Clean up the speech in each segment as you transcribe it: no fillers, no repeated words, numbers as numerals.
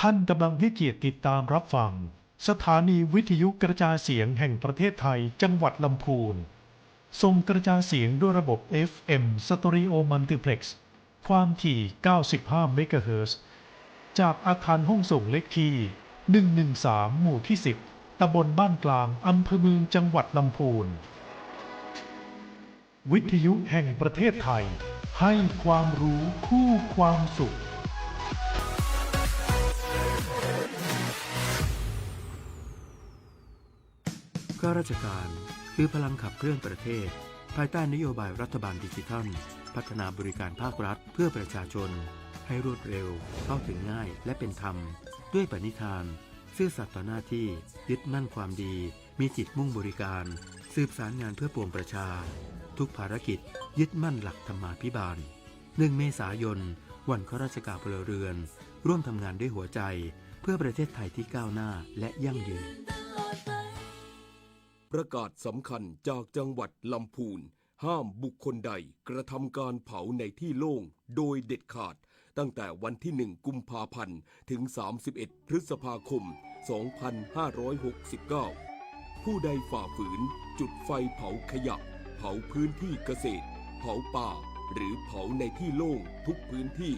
ท่านกำลังให้เกียรติติดตามรับฟังสถานีวิทยุกระจายเสียงแห่งประเทศไทยจังหวัดลำพูนส่งกระจายเสียงด้วยระบบ FM Stereo Multiplex ความถี่ 95 เมกะเฮิรตซ์จากอาคารห้องส่งเลขที่ 113 หมู่ที่ 10 ตำบลบ้านกลาง อำเภอเมืองจังหวัดลำพูนวิทยุแห่งประเทศไทยให้ความรู้คู่ความสุขข้าราชการคือพลังขับเคลื่อนประเทศภายใต้นโยบายรัฐบาลดิจิทัลพัฒนาบริการภาครัฐเพื่อประชาชนให้รวดเร็วเข้าถึงง่ายและเป็นธรรมด้วยปณิธานซื่อสัตย์ต่อหน้าที่ยึดมั่นความดีมีจิตมุ่งบริการสืบสารงานเพื่อปวงประชาทุกภารกิจยึดมั่นหลักธรรมาภิบาล1 เมษายนวันข้าราชการพลเรือนร่วมทำงานด้วยหัวใจเพื่อประเทศไทยที่ก้าวหน้าและยั่งยืนประกาศสำคัญจากจังหวัดลำพูนห้ามบุคคลใดกระทำการเผาในที่โล่งโดยเด็ดขาดตั้งแต่วันที่ 1 กุมภาพันธ์ถึง 31 พฤษภาคม 2569 ผู้ใดฝ่าฝืนจุดไฟเผาขยะเผาพื้นที่เกษตรเผาป่าหรือเผาในที่โล่งทุกพื้นที่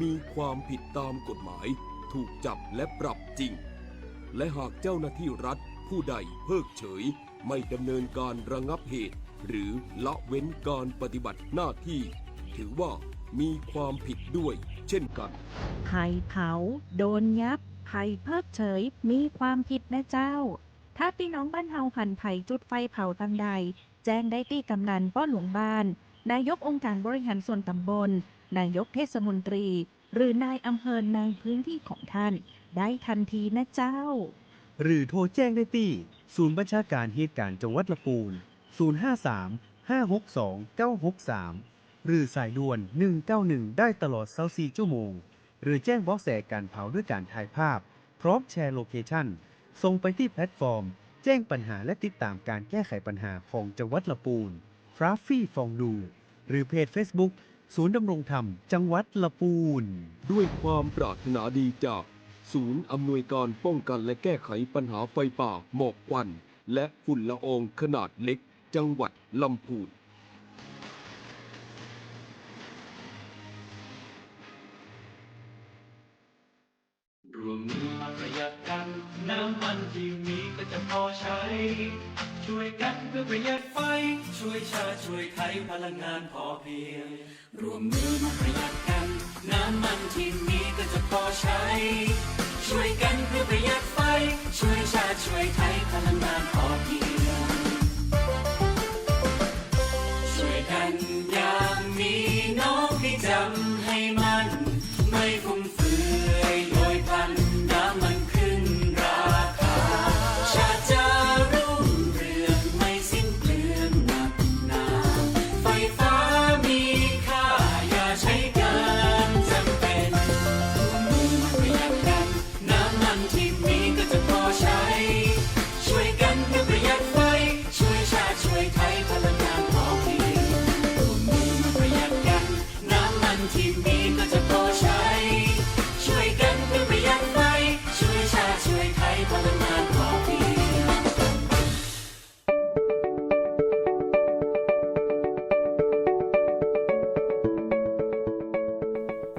มีความผิดตามกฎหมายถูกจับและปรับจริงและหากเจ้าหน้าที่รัฐผู้ใดเพิกเฉยไม่ดำเนินการระงับเหตุหรือละเว้นการปฏิบัติหน้าที่ถือว่ามีความผิดด้วยเช่นกันไผ่เผาโดนยับไผ่เพิกเฉยมีความผิดนะเจ้าถ้าพี่น้องบ้านเฮาหันไผ่จุดไฟเผาทางใดแจ้งได้ที่กำนันป้อหลวงบ้านนายกองค์การบริหารส่วนตำบลนายกเทศมนตรีหรือนายอำเภอในพื้นที่ของท่านได้ทันทีนะเจ้าหรือโทรแจ้งได้ที่ศูนย์บัญชาการเหตุการณ์จังหวัดลำพูน053-562-963 หรือสายด่วน 191 ได้ตลอด24 ชั่วโมงหรือแจ้งเบาะแสการเผาด้วยการถ่ายภาพพร้อมแชร์โลเคชั่นส่งไปที่แพลตฟอร์มแจ้งปัญหาและติดตามการแก้ไขปัญหาของจังหวัดลำพูนฟราฟฟี่ฟองดูหรือเพจ Facebook ศูนย์ดำรงธรรมจังหวัดลำพูนด้วยความปรารถนาดีจากศูนย์อำนวยการป้องกันและแก้ไขปัญหาไฟป่าหมอกควันและฝุ่นละอองขนาดเล็กจังหวัดลำพูนรวมมือมาประหยัดกันน้ำมันที่มีก็จะพอใช้ช่วยกันเพื่อประหยัดไฟช่วยชาติช่วยไทยพลังงานพอเพียงรวมมือมาประหยัดกันน้ำมันที่มีก็จะพอใช้ช่วยกันเพื่อประหยัดไฟช่วยชาติช่วยไทยพลังงานพอเพียงช่วยกันอย่างนี้น้องให้จำให้มันไม่ฟุ่มเฟือยโดยพลันน้ำมันขึ้นราคาชาติจะรุ่งเรืองไม่สิ้นเปลืองหนักหนาไฟฟ้ามีค่าอย่าใช้เกินจำเป็นร่วมมือมาประหยัดกันน้ำมันที่มีก็จะพอใช้ช่วยกันเพื่อประหยัดไฟช่วยชาติช่วยไทยพลังงานพอเพียงร่วมมือมาประหยัดกันน้ำมันที่มีก็จะพอใช้ช่วยกันเพื่อประหยัดไฟช่วยชาติช่วยไทยพลังงานพอเพียง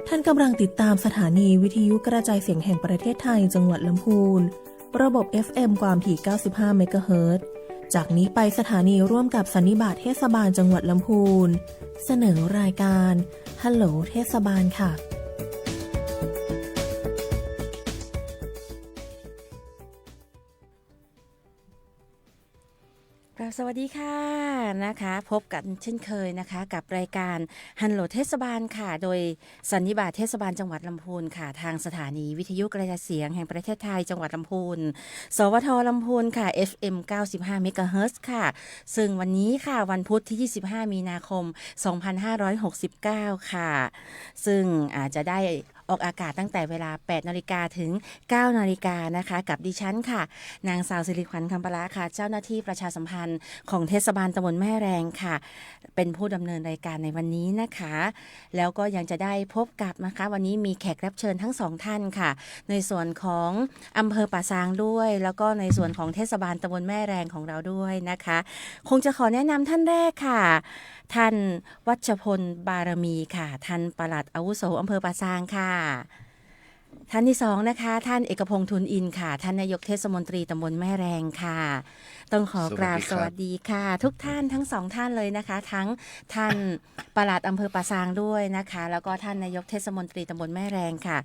ท่านกำลังติดตามสถานีวิทยุกระจายเสียงแห่งประเทศไทยจังหวัดลำพูนระบบ FM ความถี่ 95 เมกะเฮิรตซ์จากนี้ไปสถานีร่วมกับสันนิบาตเทศบาลจังหวัดลำพูนเสนอรายการฮัลโหลเทศบาลค่ะสวัสดีค่ะนะคะพบกันเช่นเคยนะคะกับรายการฮัลโหลเทศบาลค่ะโดยสันนิบาตเทศบาลจังหวัดลำพูนค่ะทางสถานีวิทยุกระจายเสียงแห่งประเทศไทยจังหวัดลำพูนสวทลำพูนค่ะ FM 95 เมกะเฮิรตซ์ค่ะซึ่งวันนี้ค่ะวันพุธที่ 25 มีนาคม 2569 ค่ะซึ่งอาจจะได้ ออกอากาศตั้งแต่เวลา 8 นาฬิกาถึง 9 นาฬิกานะคะกับดิฉันค่ะนางสาวสิริขวัญคำปละค่ะเจ้าหน้าที่ประชาสัมพันธ์ของเทศบาลตำบลแม่แรงค่ะเป็นผู้ดำเนินรายการในวันนี้นะคะแล้วก็ยังจะได้พบกับนะคะวันนี้มีแขกรับเชิญทั้งสองท่านค่ะในส่วนของอำเภอป่าซางด้วยแล้วก็ในส่วนของเทศบาลตำบลแม่แรงของเราด้วยนะคะคงจะขอแนะนำท่านแรกค่ะท่านวัชพลบารมีค่ะท่านปลัดอาวุโสอำเภอป่าซางค่ะท่านที่สองนะคะท่านเอกพงษ์ทุนอินค่ะท่านนายกเทศมนตรีตำบลแม่แรงค่ะต้องขอกราบสวัสดีค่ะทุกท่านทั้งสองท่านเลยนะคะทั้งท่านปลัดอำเภอป่าซางด้วยนะคะแล้วก็ท่านนายกเทศมนตรีตำบลแม่แรงค่ะ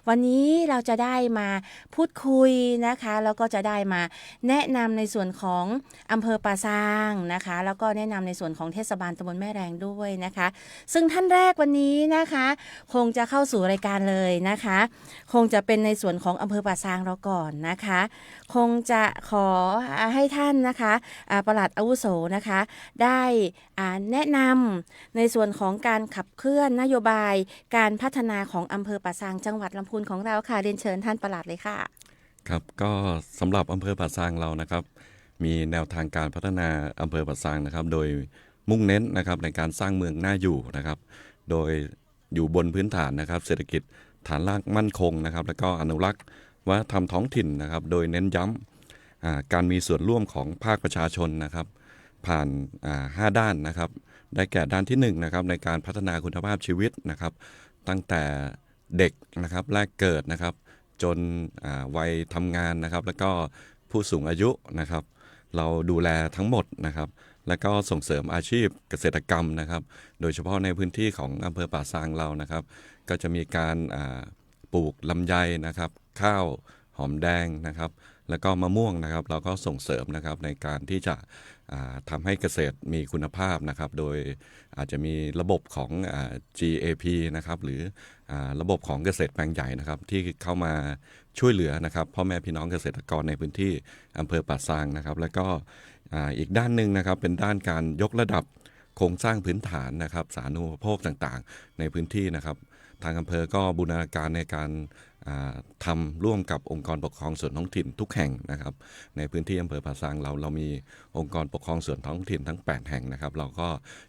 วันนี้เราจะได้มาพูดคุยนะคะแล้วก็จะได้มาแนะนำในส่วนของอำเภอป่าซางนะคะแล้วก็แนะนำในส่วนของเทศบาลตำบลแม่แรงด้วยนะคะซึ่งท่านแรกวันนี้นะคะคงจะเข้าสู่รายการเลยนะคะคงจะเป็นในส่วนของอำเภอป่าซางเราก่อนนะคะคงจะขอให้ท่านนะคะปลัดอาวุโสนะคะได้แนะนำในส่วนของการขับเคลื่อนนโยบายการพัฒนาของอำเภอป่าซางจังหวัดลำพูนของเราค่ะเรียนเชิญท่านปลัดเลยค่ะครับก็สำหรับอำเภอป่าซางเรานะครับมีแนวทางการพัฒนาอำเภอป่าซางนะครับโดยมุ่งเน้นนะครับในการสร้างเมืองน่าอยู่นะครับโดยอยู่บนพื้นฐานนะครับเศรษฐกิจฐานรากมั่นคงนะครับแล้วก็อนุรักษ์วัฒนธรรมท้องถิ่นนะครับโดยเน้นย้ำการมีส่วนร่วมของภาคประชาชนนะครับผ่าน5 ด้านนะครับได้แก่ด้านที่1นะครับในการพัฒนาคุณภาพชีวิตนะครับตั้งแต่เด็กนะครับแรกเกิดนะครับจนวัยทำงานนะครับแล้วก็ผู้สูงอายุนะครับเราดูแลทั้งหมดนะครับแล้วก็ส่งเสริมอาชีพเกษตรกรรมนะครับโดยเฉพาะในพื้นที่ของอำเภอป่าซางเรานะครับก็จะมีการปลูกลำไยนะครับข้าวหอมแดงนะครับแล้วก็มะม่วงนะครับเราก็ส่งเสริมนะครับในการที่จะทำให้เกษตรมีคุณภาพนะครับโดยอาจจะมีระบบของ GAP นะครับหรือระบบของเกษตรแปลงใหญ่นะครับที่เข้ามาช่วยเหลือนะครับพ่อแม่พี่น้องเกษตรกรในพื้นที่อำเภอป่าซางนะครับแล้วก็อีกด้านหนึ่งนะครับเป็นด้านการยกระดับโครงสร้างพื้นฐานนะครับสาธารณูปโภคต่างๆในพื้นที่นะครับทางอำเภอก็บูรณาการในการทำร่วมกับองค์กรปกครองส่วนท้องถิ่นทุกแห่งนะครับในพื้นที่อำเภอป่าซางเรามีองค์กรปกครองส่วนท้องถิ่นทั้ง8แห่งนะครับเราก็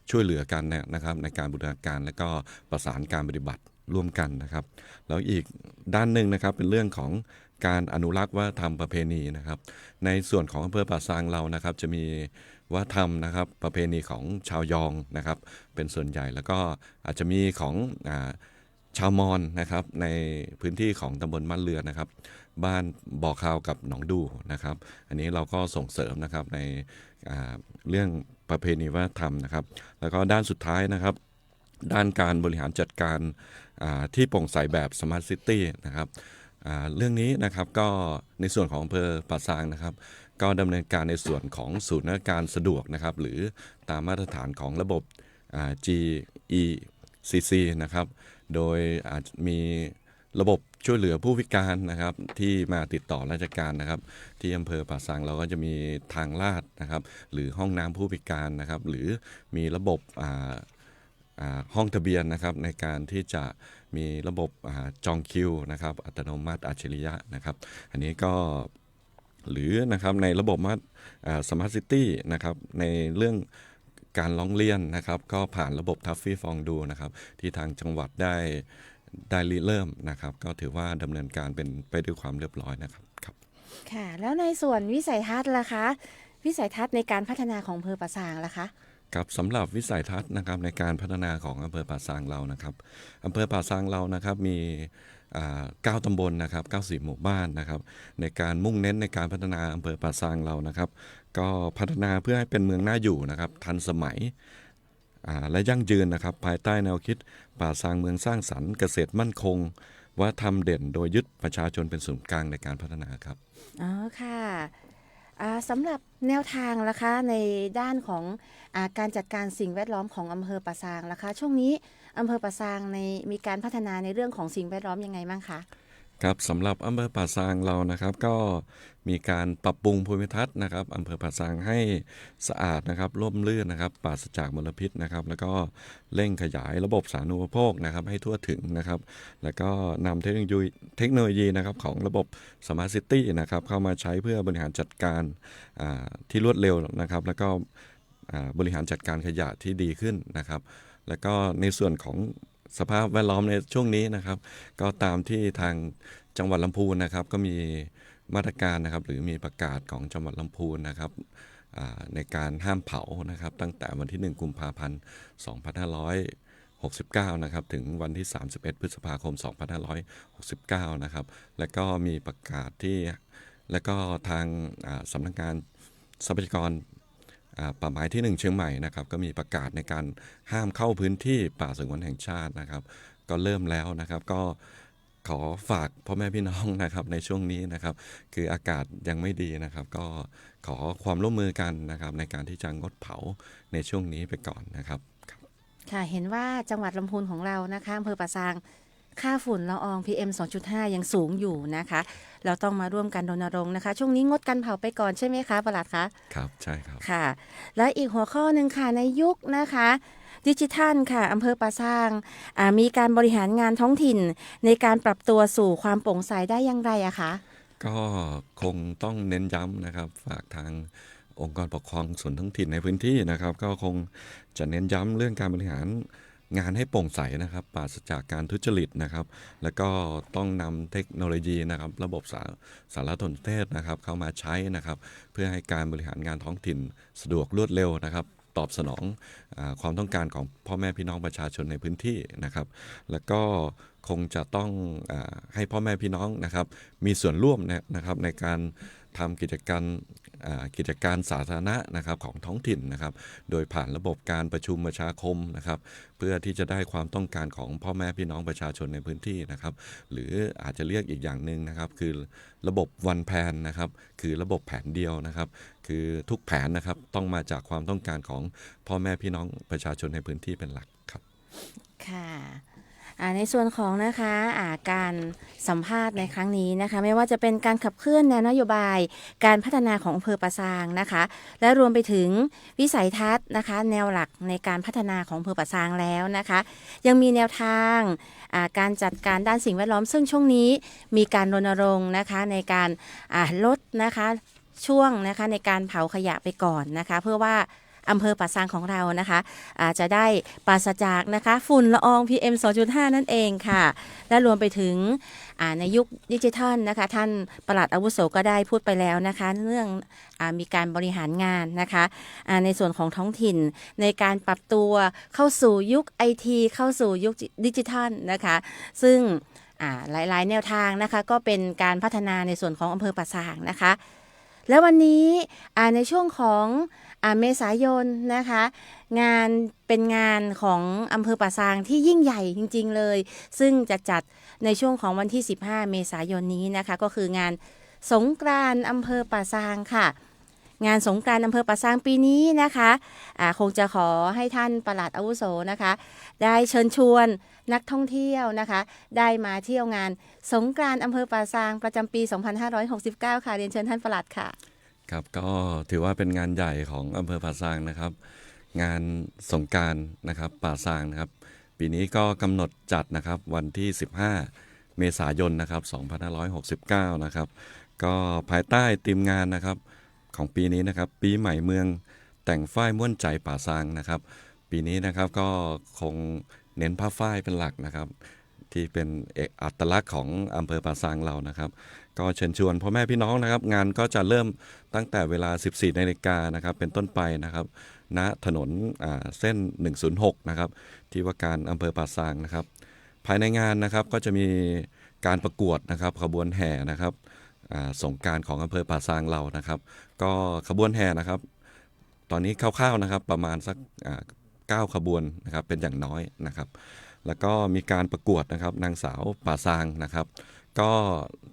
ช่วยเหลือกันนะครับในการบูรณาการและก็ประสานการปฏิบัติร่วมกันนะครับแล้วอีกด้านหนึ่งนะครับเป็นเรื่องของการอนุรักษ์วัฒนธรรมประเพณีนะครับในส่วนของอำเภอป่าซางเรานะครับจะมีวัฒนธรรมนะครับประเพณีของชาวยองนะครับเป็นส่วนใหญ่แล้วก็อาจจะมีของชาวมอญนะครับในพื้นที่ของตำบลบ้านเรือนะครับบ้านบ่อคาวกับหนองดูนะครับอันนี้เราก็ส่งเสริมนะครับในเรื่องประเพณีวัฒนธรรมนะครับแล้วก็ด้านสุดท้ายนะครับด้านการบริหารจัดการที่โปร่งใสแบบ Smart City นะครับเรื่องนี้นะครับก็ในส่วนของอำเภอป่าซางนะครับก็ดำเนินการในส่วนของศูนย์ราชการสะดวกนะครับหรือตามมาตรฐานของระบบ GECC นะครับโดยอาจมีระบบช่วยเหลือผู้พิการนะครับที่มาติดต่อราชการนะครับที่อำเภอป่าซางเราก็จะมีทางลาดนะครับหรือห้องน้ำผู้พิการนะครับหรือมีระบบห้องทะเบียนนะครับในการที่จะมีระบบจองคิวนะครับอัตโนมัติอัจฉริยะนะครับอันนี้ก็หรือนะครับในระบบSmart City นะครับในเรื่องการร้องเรียนนะครับก็ผ่านระบบทัฟฟี่ฟองดูนะครับที่ทางจังหวัดได้เริ่มนะครับก็ถือว่าดำเนินการเป็นไปด้วยความเรียบร้อยนะครับครับค่ะแล้วในส่วนวิสัยทัศน์ล่ะคะวิสัยทัศน์ในการพัฒนาของอำเภอป่าซางล่ะคะครับสำหรับวิสัยทัศน์นะครับในการพัฒนาของอำเภอป่าซางเรานะครับอำเภอป่าซางเรานะครับมี9 ตำบลนะครับ94 หมู่บ้านนะครับในการมุ่งเน้นในการพัฒนาอำเภอป่าซางเรานะครับก็พัฒนาเพื่อให้เป็นเมืองน่าอยู่นะครับทันสมัยและยั่งยืนนะครับภายใต้แนวคิดป่าซางเมืองสร้างสรรค์เกษตรมั่นคงวัฒนธรรมเด่นโดยยึดประชาชนเป็นศูนย์กลางในการพัฒนาครับอ๋อค่ะสำหรับแนวทางล่ะคะในด้านของการจัดการสิ่งแวดล้อมของอำเภอป่าซางล่ะคะช่วงนี้อำเภอป่าซางมีการพัฒนาในเรื่องของสิ่งแวดล้อมยังไงบ้างคะ ครับสำหรับอำเภอป่าซางเรานะครับก็มีการปรับปรุงภูมิทัศน์นะครับอำเภอป่าซางให้สะอาดนะครับร่มรื่นนะครับปราศจากมลพิษนะครับแล้วก็เร่งขยายระบบสาธารณูปโภคนะครับให้ทั่วถึงนะครับแล้วก็นำเทคโนโลยีนะครับของระบบ Smart City นะครับเข้ามาใช้เพื่อบริหารจัดการที่รวดเร็วนะครับแล้วก็บริหารจัดการขยะที่ดีขึ้นนะครับแล้วก็ในส่วนของสภาพแวดล้อมในช่วงนี้นะครับก็ตามที่ทางจังหวัดลำพูนนะครับก็มีมาตรการนะครับหรือมีประกาศของจังหวัดลำพูนนะครับในการห้ามเผานะครับตั้งแต่วันที่1กุมภาพันธ์2569นะครับถึงวันที่31พฤษภาคม2569นะครับและก็มีประกาศที่และก็ทางสำนักงานทรัพยากรป่าไม้ที่1เชียงใหม่นะครับก็มีประกาศในการห้ามเข้าพื้นที่ป่าสงวนแห่งชาตินะครับก็เริ่มแล้วนะครับก็ขอฝากพ่อแม่พี่น้องนะครับในช่วงนี้นะครับคืออากาศยังไม่ดีนะครับก็ขอความร่วมมือกันนะครับในการที่จะงดเผาในช่วงนี้ไปก่อนนะครับค่ะเห็นว่าจังหวัดลำพูนของเรานะคะอำเภอป่าซางค่าฝุ่นละออง PM 2.5 ยังสูงอยู่นะคะเราต้องมาร่วมกันรณรงค์นะคะช่วงนี้งดการเผาไปก่อนใช่ไหมคะปลัดคะครับใช่ครับค่ะและอีกหัวข้อหนึ่งค่ะในยุคนะคะดิจิทัลค่ะอำเภอป่าซางมีการบริหารงานท้องถิ่นในการปรับตัวสู่ความโปร่งใสได้อย่างไรอะคะก็คงต้องเน้นย้ำนะครับฝากทางองค์กรปกครองส่วนท้องถิ่นในพื้นที่นะครับก็คงจะเน้นย้ำเรื่องการบริหารงานให้โปร่งใสนะครับปราศจากการทุจริตนะครับแล้วก็ต้องนำเทคโนโลยีนะครับระบบสารสนเทศนะครับเข้ามาใช้นะครับเพื่อให้การบริหารงานท้องถิ่นสะดวกรวดเร็วนะครับตอบสนองความต้องการของพ่อแม่พี่น้องประชาชนในพื้นที่นะครับแล้วก็คงจะต้องให้พ่อแม่พี่น้องนะครับมีส่วนร่วมนะครับในการทำกิจการสาธารณะนะครับของท้องถิ่นนะครับโดยผ่านระบบการประชุมประชาคมนะครับเพื่อที่จะได้ความต้องการของพ่อแม่พี่น้องประชาชนในพื้นที่นะครับหรืออาจจะเรียกอีกอย่างหนึ่งนะครับคือระบบวันแผนนะครับคือระบบแผนเดียวนะครับคือทุกแผนนะครับต้องมาจากความต้องการของพ่อแม่พี่น้องประชาชนในพื้นที่เป็นหลักครับค่ะในส่วนของนะคะการสัมภาษณ์ในครั้งนี้นะคะไม่ว่าจะเป็นการขับเคลื่อนแนวนโยบายการพัฒนาของอำเภอป่าซางนะคะและรวมไปถึงวิสัยทัศน์นะคะแนวหลักในการพัฒนาของอำเภอป่าซางแล้วนะคะยังมีแนวทางการจัดการด้านสิ่งแวดล้อมซึ่งช่วงนี้มีการรณรงค์นะคะในการลดนะคะช่วงนะคะในการเผาขยะไปก่อนนะคะเพื่อว่าอำเภอป่าซางของเรานะคะจะได้ปราศจากนะคะฝุ่นละออง PM 2.5 นั่นเองค่ะและรวมไปถึงในยุคดิจิทัลนะคะท่านปลัดอาวุโสก็ได้พูดไปแล้วนะคะเรื่องมีการบริหารงานนะคะในส่วนของท้องถิ่นในการปรับตัวเข้าสู่ยุค IT เข้าสู่ยุคดิจิทัลนะคะซึ่งหลายๆแนวทางนะคะก็เป็นการพัฒนาในส่วนของอำเภอป่าซางนะคะแล้ววันนี้ในช่วงของเมษายนนะคะงานเป็นงานของอำเภอป่าซางที่ยิ่งใหญ่จริงๆเลยซึ่งจะจัดในช่วงของวันที่15เมษายนนี้นะคะก็คืองานสงกรานต์อำเภอป่าซางค่ะงานสงกรานต์อำเภอป่าซางปีนี้นะคะคงจะขอให้ท่านปลัดอาวุโสนะคะได้เชิญชวนนักท่องเที่ยวนะคะได้มาเที่ยวงานสงกรานต์อำเภอป่าซางประจำปี2569ค่ะเรียนเชิญท่านปลัดค่ะครับก็ถือว่าเป็นงานใหญ่ของอำเภอป่าซางนะครับงานสงกรานต์นะครับป่าซางนะครับปีนี้ก็กำหนดจัดนะครับวันที่15เมษายนนะครับ2569นะครับก็ภายใต้ธีมงานนะครับของปีนี้นะครับปีใหม่เมืองแต่งฝ้ายม่วนใจป่าซางนะครับปีนี้นะครับก็คงเน้นผ้าฝ้ายเป็นหลักนะครับที่เป็นอัตลักษณ์ของอำเภอป่าซางเรานะครับก็เชิญชวนพ่อแม่พี่น้องนะครับงานก็จะเริ่มตั้งแต่เวลา 14 นาฬิกานะครับเป็นต้นไปนะครับณถนนเส้น106นะครับที่ว่าการอำเภอป่าซางนะครับภายในงานนะครับก็จะมีการประกวดนะครับขบวนแห่นะครับสงกรานต์ของอำเภอป่าซางเรานะครับก็ขบวนแห่นะครับตอนนี้คร่าวๆนะครับประมาณสัก9ขบวนนะครับเป็นอย่างน้อยนะครับแล้วก็มีการประกวดนะครับนางสาวป่าซางนะครับก็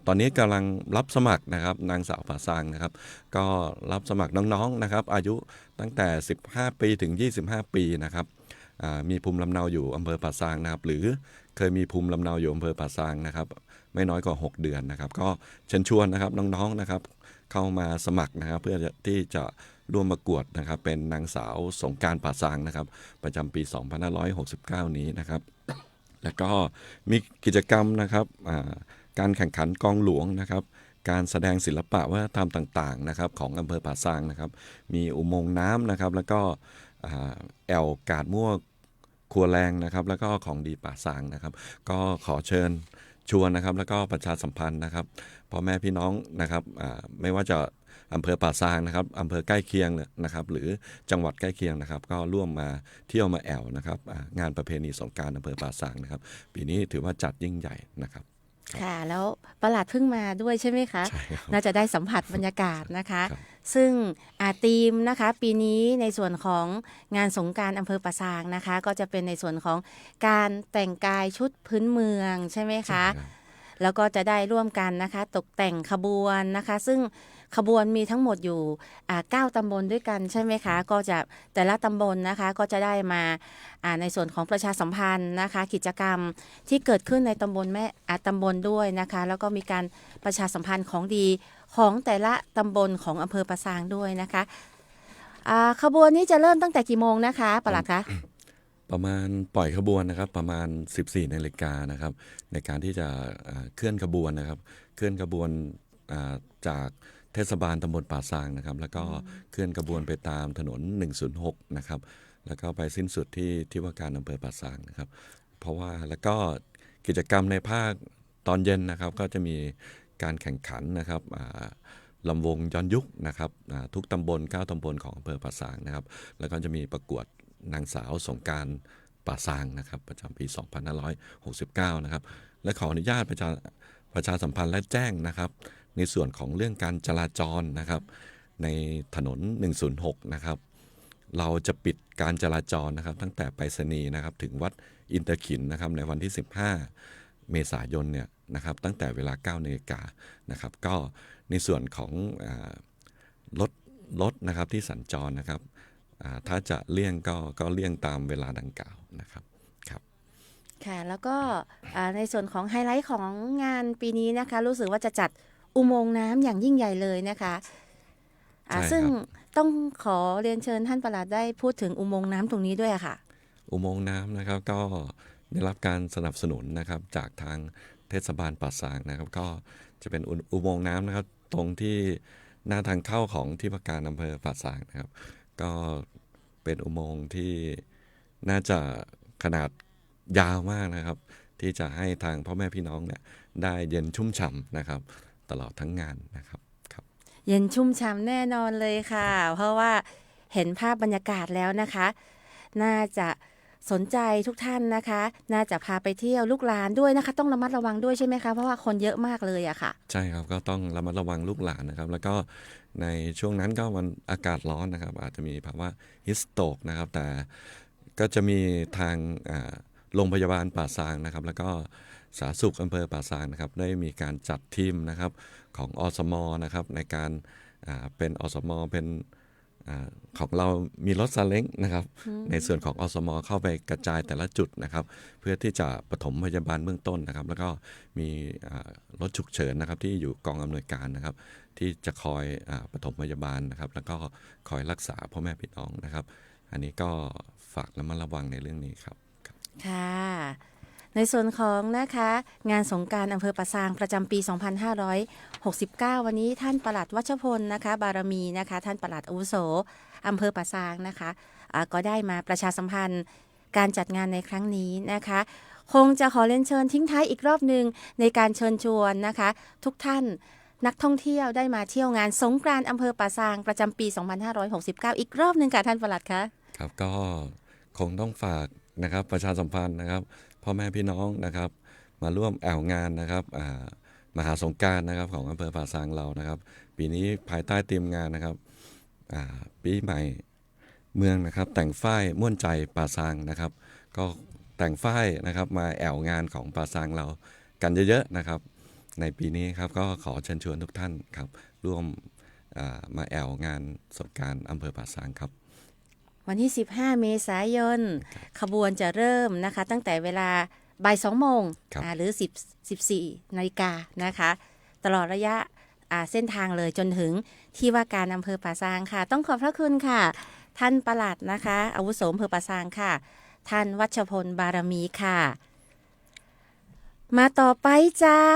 ตอนนี้กำลังรับสมัครนะครับนางสาวป่าซางนะครับก็รับสมัครน้องๆนะครับอายุตั้งแต่15ปีถึง25ปีนะครับมีภูมิลำเนาอยู่อำเภอป่าซางนะครับหรือ เคยมีภูมิลำเนาอยู่อำเภอป่าซางนะครับไม่น้อยกว่า6 เดือนนะครับก็เชิญชวนนะครับน้องๆนะครับเข้ามาสมัครนะครับเพื่อที่จะร่วมประกวดนะครับเป็นนางสาวสงกรานต์ป่าซางนะครับประจำปี 2569 นี้นะครับแล้วก็มีกิจกรรมนะครับการแข่งขันกองหลวงนะครับการแสดงศิลปะวัฒนธรรมต่างๆนะครับของอำเภอป่าซางนะครับมีอุโมงค์น้ำนะครับแล้วก็แอวกาดมั่วครัวแรงนะครับแล้วก็ของดีป่าซางนะครับก็ขอเชิญชวนนะครับแล้วก็ประชาสัมพันธ์นะครับพ่อแม่พี่น้องนะครับไม่ว่าจะอำเภอป่าซางนะครับอำเภอใกล้เคียงนะครับหรือจังหวัดใกล้เคียงนะครับก็ร่วมมาเที่ยวมาแอวนะครับงานประเพณีสงกรานต์อำเภอป่าซางนะครับปีนี้ถือว่าจัดยิ่งใหญ่นะครับค่ะแล้วประหลัดเพิ่งมาด้วยใช่ไหมคะใช่ครับน่าจะได้สัมผัสบรรยากาศนะคะ ครับ ซึ่งธีมนะคะปีนี้ในส่วนของงานสงกรานต์อำเภอป่าซางนะคะก็จะเป็นในส่วนของการแต่งกายชุดพื้นเมืองใช่ไหมคะแล้วก็จะได้ร่วมกันนะคะตกแต่งขบวนนะคะซึ่งขบวนมีทั้งหมดอยู่9 ตำบลด้วยกันใช่ไหมคะก็จะแต่ละตำบลนะคะก็จะได้มาในส่วนของประชาสัมพันธ์นะคะกิจกรรมที่เกิดขึ้นในตำบลตำบลด้วยนะคะแล้วก็มีการประชาสัมพันธ์ของดีของแต่ละตำบลของอำเภอป่าซางด้วยนะคะขบวนนี้จะเริ่มตั้งแต่กี่โมงนะคะปลัดคะประมาณปล่อยขบวนนะครับประมาณ 14 นาฬิกานะครับในการที่จะเคลื่อนขบวนนะครับเคลื่อนขบวนจากเทศบาลตำบลป่าซางนะครับแล้วก็เคลื่อนขบวนไปตามถนน106นะครับแล้วก็ไปสิ้นสุดที่ว่าการอำเภอป่าซางนะครับเพราะว่าแล้วก็กิจกรรมในภาคตอนเย็นนะครับก็จะมีการแข่งขันนะครับลำวงย้อนยุคนะครับทุกตำบล9 ตำบลของอำเภอป่าซางนะครับแล้วก็จะมีประกวดนางสาวสงกรานต์ป่าซางนะครับประจำปี 2569 นะครับและขออนุญาตประชาสัมพันธ์และแจ้งนะครับในส่วนของเรื่องการจราจรนะครับในถนน106นะครับเราจะปิดการจราจรนะครับตั้งแต่ไปรษณีย์นะครับถึงวัดอินเตอร์ขินนะครับในวันที่ 15 เมษายนเนี่ยนะครับตั้งแต่เวลา 9 นาฬิกานะครับก็ในส่วนของรถนะครับที่สัญจรนะครับถ้าจะเลี่ยงก็เลี่ยงตามเวลาดังกล่าวนะครับครับค่ะแล้วก็ในส่วนของไฮไลท์ของงานปีนี้นะคะรู้สึกว่าจะจัดอุโมงค์น้ำอย่างยิ่งใหญ่เลยนะคะซึ่งต้องขอเรียนเชิญท่านปลัดได้พูดถึงอุโมงค์น้ำตรงนี้ด้วยค่ะอุโมงค์น้ำนะครับก็ได้รับการสนับสนุนนะครับจากทางเทศบาลป่าซางนะครับก็จะเป็นอุโมงค์น้ำนะครับตรงที่หน้าทางเข้าของที่ว่าการอำเภอป่าซางนะครับก็เป็นอุโมงค์ที่น่าจะขนาดยาวมากนะครับที่จะให้ทางพ่อแม่พี่น้องเนี่ยได้เย็นชุ่มฉ่ำนะครับตลอดทั้งงานนะครับครับเย็นชุ่มฉ่ำแน่นอนเลยค่ะเพราะว่าเห็นภาพบรรยากาศแล้วนะคะน่าจะสนใจทุกท่านนะคะน่าจะพาไปเที่ยวลูกหลานด้วยนะคะต้องระมัดระวังด้วยใช่ไหมคะเพราะว่าคนเยอะมากเลยอะค่ะใช่ครับก็ต้องระมัดระวังลูกหลานนะครับแล้วก็ในช่วงนั้นก็มันอากาศร้อนนะครับอาจจะมีภาวะฮิสโตรกนะครับแต่ก็จะมีทางโรงพยาบาลป่าซางนะครับแล้วก็สาธารณสุขอำเภอป่าซางนะครับได้มีการจัดทีมนะครับของอสมนะครับในการเป็นอสมเป็นของเรามีรถซาเล้งนะครับในส่วนของอสมเข้าไปกระจายแต่ละจุดนะครับเพื่อที่จะปฐมพยาบาลเบื้องต้นนะครับแล้วก็มีรถฉุกเฉินนะครับที่อยู่กองอำนวยการนะครับที่จะคอยปฐมพยาบาลนะครับแล้วก็คอยรักษาพ่อแม่พี่น้องนะครับอันนี้ก็ฝากระมัดระวังในเรื่องนี้ครับค่ะในส่วนของนะคะงานสงกรานต์อำเภอป่าซางประจำปี 2569 วันนี้ท่านปลัดวัชพลนะคะบารมีนะคะท่านปลัดอาวุโสอำเภอป่าซางนะคะก็ได้มาประชาสัมพันธ์การจัดงานในครั้งนี้นะคะคงจะขอเรียนเชิญทิ้งท้ายอีกรอบหนึ่งในการเชิญชวนนะคะทุกท่านนักท่องเที่ยวได้มาเที่ยวงานสงกรานต์อำเภอป่าซางประจำปี 2569 อีกรอบหนึ่งค่ะท่านปลัดคะครับก็คงต้องฝากนะครับประชาสัมพันธ์นะครับพ่อแม่พี่น้องนะครับมาร่วมแอวงานนะครับมหาสงกรานต์นะครับของอำเภอป่าซางเรานะครับปีนี้ภายใต้ธีมงานนะครับปีใหม่เมืองนะครับแต่งฝ้ายม่วนใจป่าซางนะครับก็แต่งฝ้ายนะครับมาแอวงานของป่าซางเรากันเยอะๆนะครับในปีนี้ครับก็ขอเชิญชวนทุกท่านครับร่วมมาแอวงานสงกรานต์อำเภอป่าซางครับวันที่ 15 เมษายนขบวนจะเริ่มนะคะตั้งแต่เวลา บ่าย2 โมง ครับ หรือ14 นาฬิกานะคะตลอดระยะเส้นทางเลยจนถึงที่ว่าการอำเภอป่าซางค่ะต้องขอบพระคุณค่ะท่านปลัดนะคะอาวุโสอำเภอป่าซางค่ะท่านวัชพลบารมีค่ะมาต่อไปเจ้า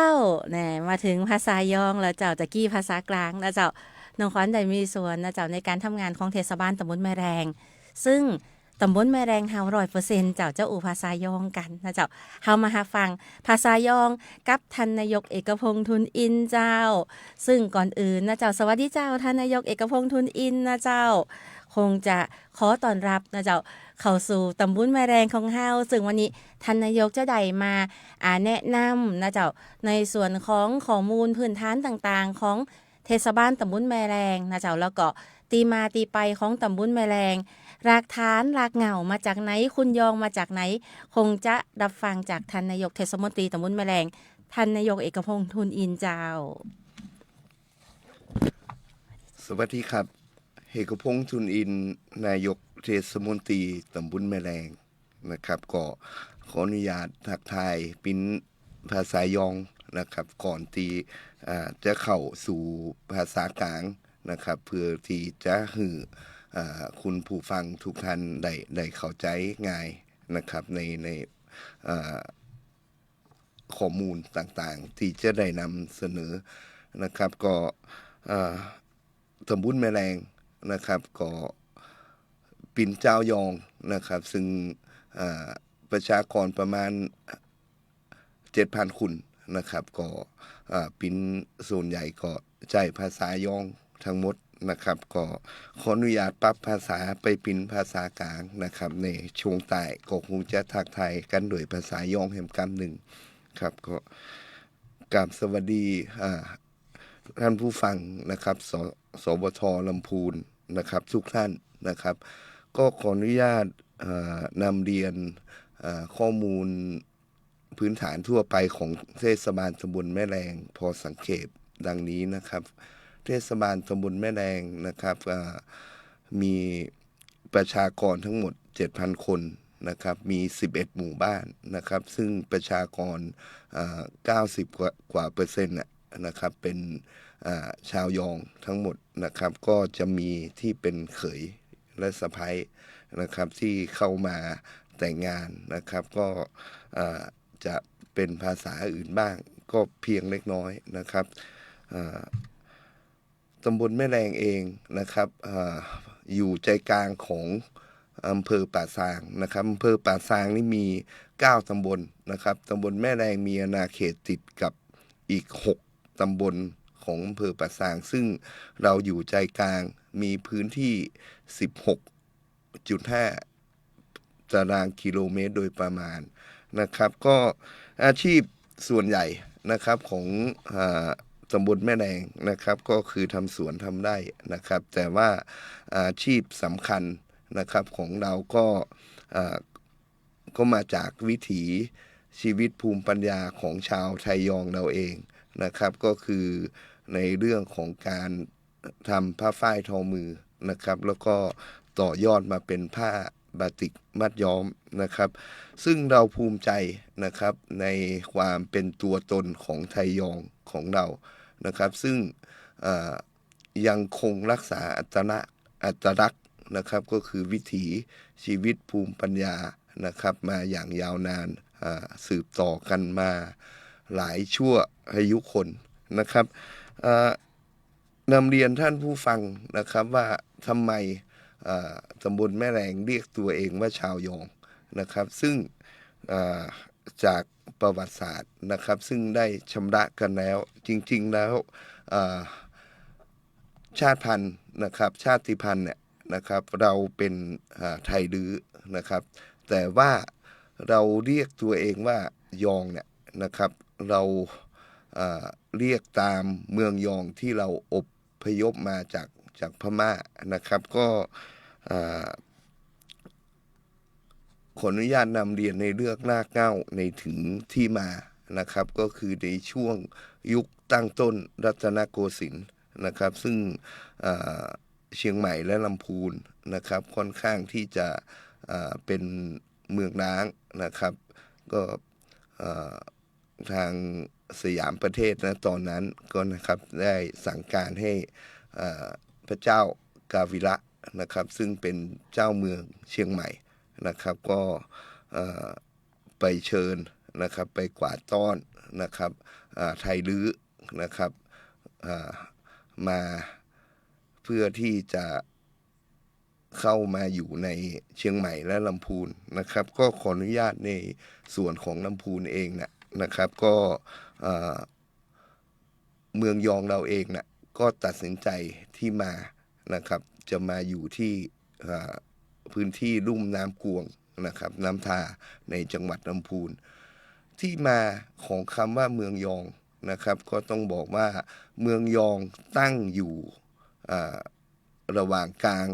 มาถึงภาษายองแล้วเจ้าตะกี้ภาษากลางนะเจ้าน้องขวัญได้มีส่วนนะเจ้าในการทำงานของเทศบาลตำบลแม่แรงซึ่งตำบลแม่แรงเฮา100%เจ้าอู่ภาษายองกันนะเจ้าเฮามาหาฟังภาษายองกับท่านนายกเอกพงษ์ทุนอินเจ้าซึ่งก่อนอื่นนะเจ้าสวัสดีเจ้าท่านนายกเอกพงษ์ทุนอินนะเจ้าคงจะขอต้อนรับนะเจ้าเข้าสู่ตำบลแม่แรงของเฮาซึ่งวันนี้ท่านนายกจะได้มาแนะนำนะเจ้าในส่วนของข้อมูลพื้นฐานต่างๆของเทศบาลตำบลแม่แรงนะเจ้าแล้วก็ตีมาตีไปของตำบลแม่แรงรากฐานรากเหง้ามาจากไหนคุณยองมาจากไหนคงจะรับฟังจากท่านนายกเทศมนตรีตำบลแม่แรงท่านนายกเอกพงษ์ทุนอินเจ้า สวัสดีครับเอกพงษ์ทุนอินนายกเทศมนตรีตำบลแม่แรงนะครับก็ขออนุญาตทักทายเป็นภาษายองนะครับก่อนที่จะเข้าสู่ภาษากลางนะครับเพื่อที่จะให้คุณผู้ฟังทุกท่านได้เข้าใจง่ายนะครับในข้อมูลต่างๆที่จะได้นำเสนอนะครับก็ตำบลแม่แรงนะครับก็ปิ่นเจ้ายองนะครับซึ่งประชากรประมาณ 7,000 คนนะครับก็ปิ่นส่วนใหญ่ก็ใช้ภาษายองทั้งหมดนะครับก็ขออนุญาตปรับภาษาไปเป็นภาษากลางนะครับในช่วงใต้ก็คงจะทักทายกันโดยภาษายองแห่งกำหนึ่งครับก็กราบสวัสดีท่านผู้ฟังนะครับสบทลำพูนนะครับทุกท่านนะครับก็ขออนุญาตนำเรียนข้อมูลพื้นฐานทั่วไปของเทศบาลตำบลแม่แรงพอสังเขปดังนี้นะครับเทศบาลตำบลแม่แรงนะครับมีประชากรทั้งหมด 7,000 คนนะครับมี11หมู่บ้านนะครับซึ่งประชากร90กว่าเปอร์เซ็นต์นะครับเป็นชาวยองทั้งหมดนะครับก็จะมีที่เป็นเขยและสะใภ้นะครับที่เข้ามาแต่งงานนะครับก็จะเป็นภาษาอื่นบ้างก็เพียงเล็กน้อยนะครับตำบลแม่แรงเองนะครับอยู่ใจกลางของอำเภอป่าซางนะครับอำเภอป่าซางนี่มี9ตำบลนะครับตำบลแม่แรงมีอาณาเขตติดกับอีก6ตำบลของอำเภอป่าซางซึ่งเราอยู่ใจกลางมีพื้นที่ 16.5 ตารางกิโลเมตรโดยประมาณนะครับก็อาชีพส่วนใหญ่นะครับของตำบลแม่แรงนะครับก็คือทำสวนทำไร่นะครับแต่ว่าอาชีพสำคัญนะครับของเราก็มาจากวิถีชีวิตภูมิปัญญาของชาวไทยยองเราเองนะครับก็คือในเรื่องของการทำผ้าฝ้ายทอมือนะครับแล้วก็ต่อยอดมาเป็นผ้าบาติกมัดย้อมนะครับซึ่งเราภูมิใจนะครับในความเป็นตัวตนของไทยยองของเรานะครับซึ่งยังคงรักษาอัตลักษณ์นะครับก็คือวิถีชีวิตภูมิปัญญานะครับมาอย่างยาวนานสืบต่อกันมาหลายชั่วอายุคนนะครับนำเรียนท่านผู้ฟังนะครับว่าทำไมตำบลแม่แรงเรียกตัวเองว่าชาวยองนะครับซึ่งจากประวัติศาสตร์นะครับซึ่งได้ชำระกันแล้วจริงๆแล้วชาติพันธุ์นะครับชาติพันธุ์เนี่ยนะครับเราเป็นไทยลื้อนะครับแต่ว่าเราเรียกตัวเองว่ายองเนี่ยนะครับเราเรียกตามเมืองยองที่เราอพยพมาจากพม่านะครับก็ขออนุญาตนำเรียนในเรื่องรากเหง้าในถึงที่มานะครับก็คือในช่วงยุคตั้งต้นรัตนโกสินทร์นะครับซึ่งเชียงใหม่และลำพูนนะครับค่อนข้างที่จะเป็นเมืองร้างนะครับก็ ทางสยามประเทศนะตอนนั้นก็นะครับได้สั่งการให้พระเจ้ากาวิระนะครับซึ่งเป็นเจ้าเมืองเชียงใหม่นะครับก็ไปเชิญนะครับไปกวาดต้อนนะครับไทยลื้อนะครับมาเพื่อที่จะเข้ามาอยู่ในเชียงใหม่และลำพูนนะครับก็ขออนุญาตในส่วนของลำพูนเองนะครับก็เมืองยองเราเองก็ตัดสินใจที่มานะครับจะมาอยู่ที่พื้นที่ลุ่มน้ำกวงนะครับน้ำทาในจังหวัดลำพูนที่มาของคำว่าเมืองยองนะครับก็ต้องบอกว่าเมืองยองตั้งอยู่ระหว่างกลาง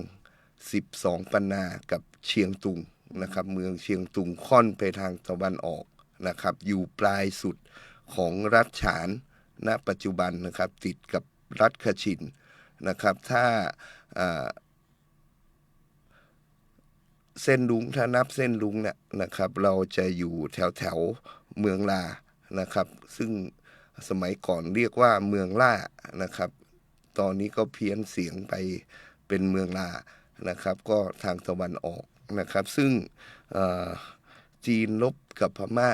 12 ปันนากับเชียงตุงนะครับเมืองเชียงตุงค่อนไปทางตะวันออกนะครับอยู่ปลายสุดของรัฐฉานณปัจจุบันนะครับติดกับรัฐคชินนะครับถ้าเส้นลุงถ้านับเส้นลุงเนี่ยนะครับเราจะอยู่แถวเมืองลานะครับซึ่งสมัยก่อนเรียกว่าเมืองล่านะครับตอนนี้ก็เพี้ยนเสียงไปเป็นเมืองลานะครับก็ทางตะวันออกนะครับซึ่งจีนลบกับพม่า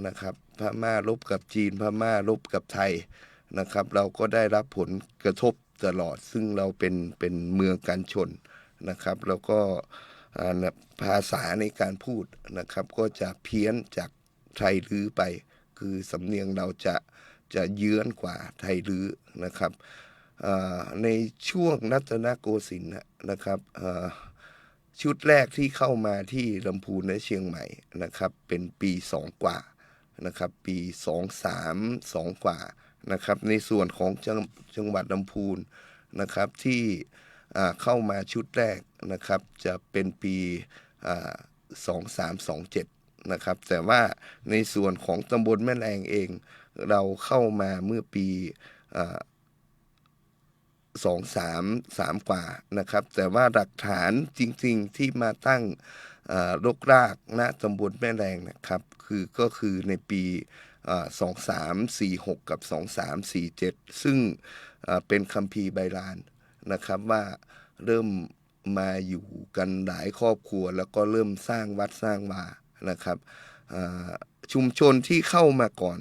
นะครับพม่าลบกับจีนพม่าลบกับไทยนะครับเราก็ได้รับผลกระทบตลอดซึ่งเราเป็นเมืองกันชนนะครับแล้วก็ภาษาในการพูดนะครับก็จะเพี้ยนจากไทยลื้อไปคือสำเนียงเราจะเยื้อนกว่าไทยลื้อนะครับในช่วงรัตนโกสินทร์นะครับชุดแรกที่เข้ามาที่ลำพูนและเชียงใหม่นะครับเป็นปี2กว่านะครับปี232กว่านะครับในส่วนของจังหวัดลำพูนนะครับที่เข้ามาชุดแรกนะครับจะเป็นปี2327นะครับแต่ว่าในส่วนของตำบลแม่แรงเองเราเข้ามาเมื่อปี233กว่านะครับแต่ว่าหลักฐานจริงๆที่มาตั้งรกรากณตำบลแม่แรงนะครับก็คือในปี2346กับ2347ซึ่งเป็นคัมภีร์ไบรานนะครับว่าเริ่มมาอยู่กันหลายครอบครัวแล้วก็เริ่มสร้างวัดสร้างวานะครับชุมชนที่เข้ามาก่อน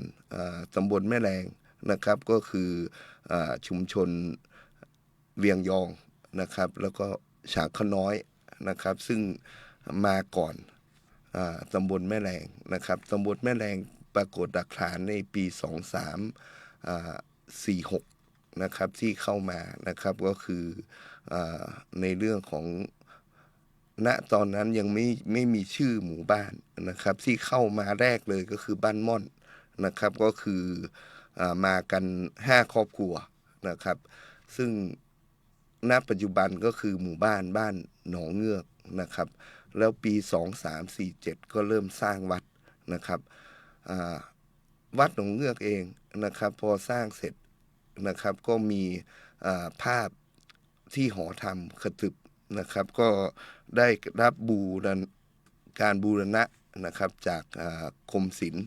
ตำบลแม่แรงนะครับก็คือชุมชนเวียงยองนะครับแล้วก็ฉางขน้อยนะครับซึ่งมาก่อนตำบลแม่แรงนะครับตำบลแม่แรงปรากฏหลักฐานในปี2346นะครับที่เข้ามานะครับก็คือในเรื่องของณตอนนั้นยังไม่มีชื่อหมู่บ้านนะครับที่เข้ามาแรกเลยก็คือบ้านม่อนนะครับก็คือมากัน5ครอบครัวนะครับซึ่งณปัจจุบันก็คือหมู่บ้านหนองเงือกนะครับแล้วปี2347ก็เริ่มสร้างวัดนะครับวัดหนองเงือกเองนะครับพอสร้างเสร็จนะครับก็มีภาพที่หอธรรมขตึบนะครับก็ได้รับการบูรณะนะครับจากกรมศิลป์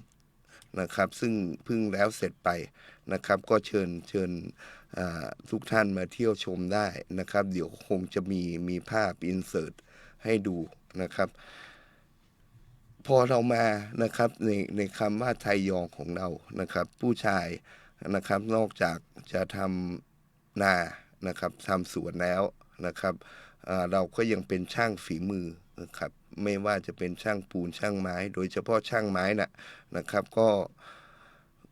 นะครับซึ่งเพิ่งแล้วเสร็จไปนะครับก็เชิญทุกท่านมาเที่ยวชมได้นะครับเดี๋ยวคงจะมีภาพอินเสิร์ตให้ดูนะครับพอเรามานะครับในคำว่าไทยยองของเรานะครับผู้ชายนะครับนอกจากจะทำนานะครับทำสวนแล้วนะครับเราก็ยังเป็นช่างฝีมือนะครับไม่ว่าจะเป็นช่างปูนช่างไม้โดยเฉพาะช่างไม้นะครับ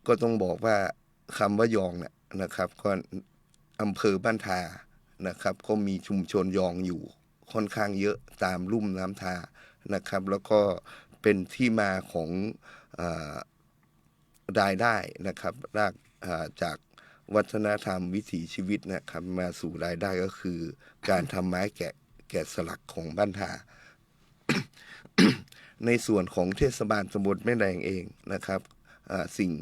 ก็ต้องบอกว่าคำว่ายองนะครับก็อำเภอบ้านทานะครับก็มีชุมชนยองอยู่ค่อนข้างเยอะตามลุ่มน้ำทานะครับแล้วก็เป็นที่มาของรายได้นะครับจากวัฒนธรรมวิถีชีวิตนะครับมาสู่รายได้ก็คือการทำไม้แกะสลักของบ้านทา ในส่วนของเทศบาลตำบลแม่แรงเองนะครับสิ่ง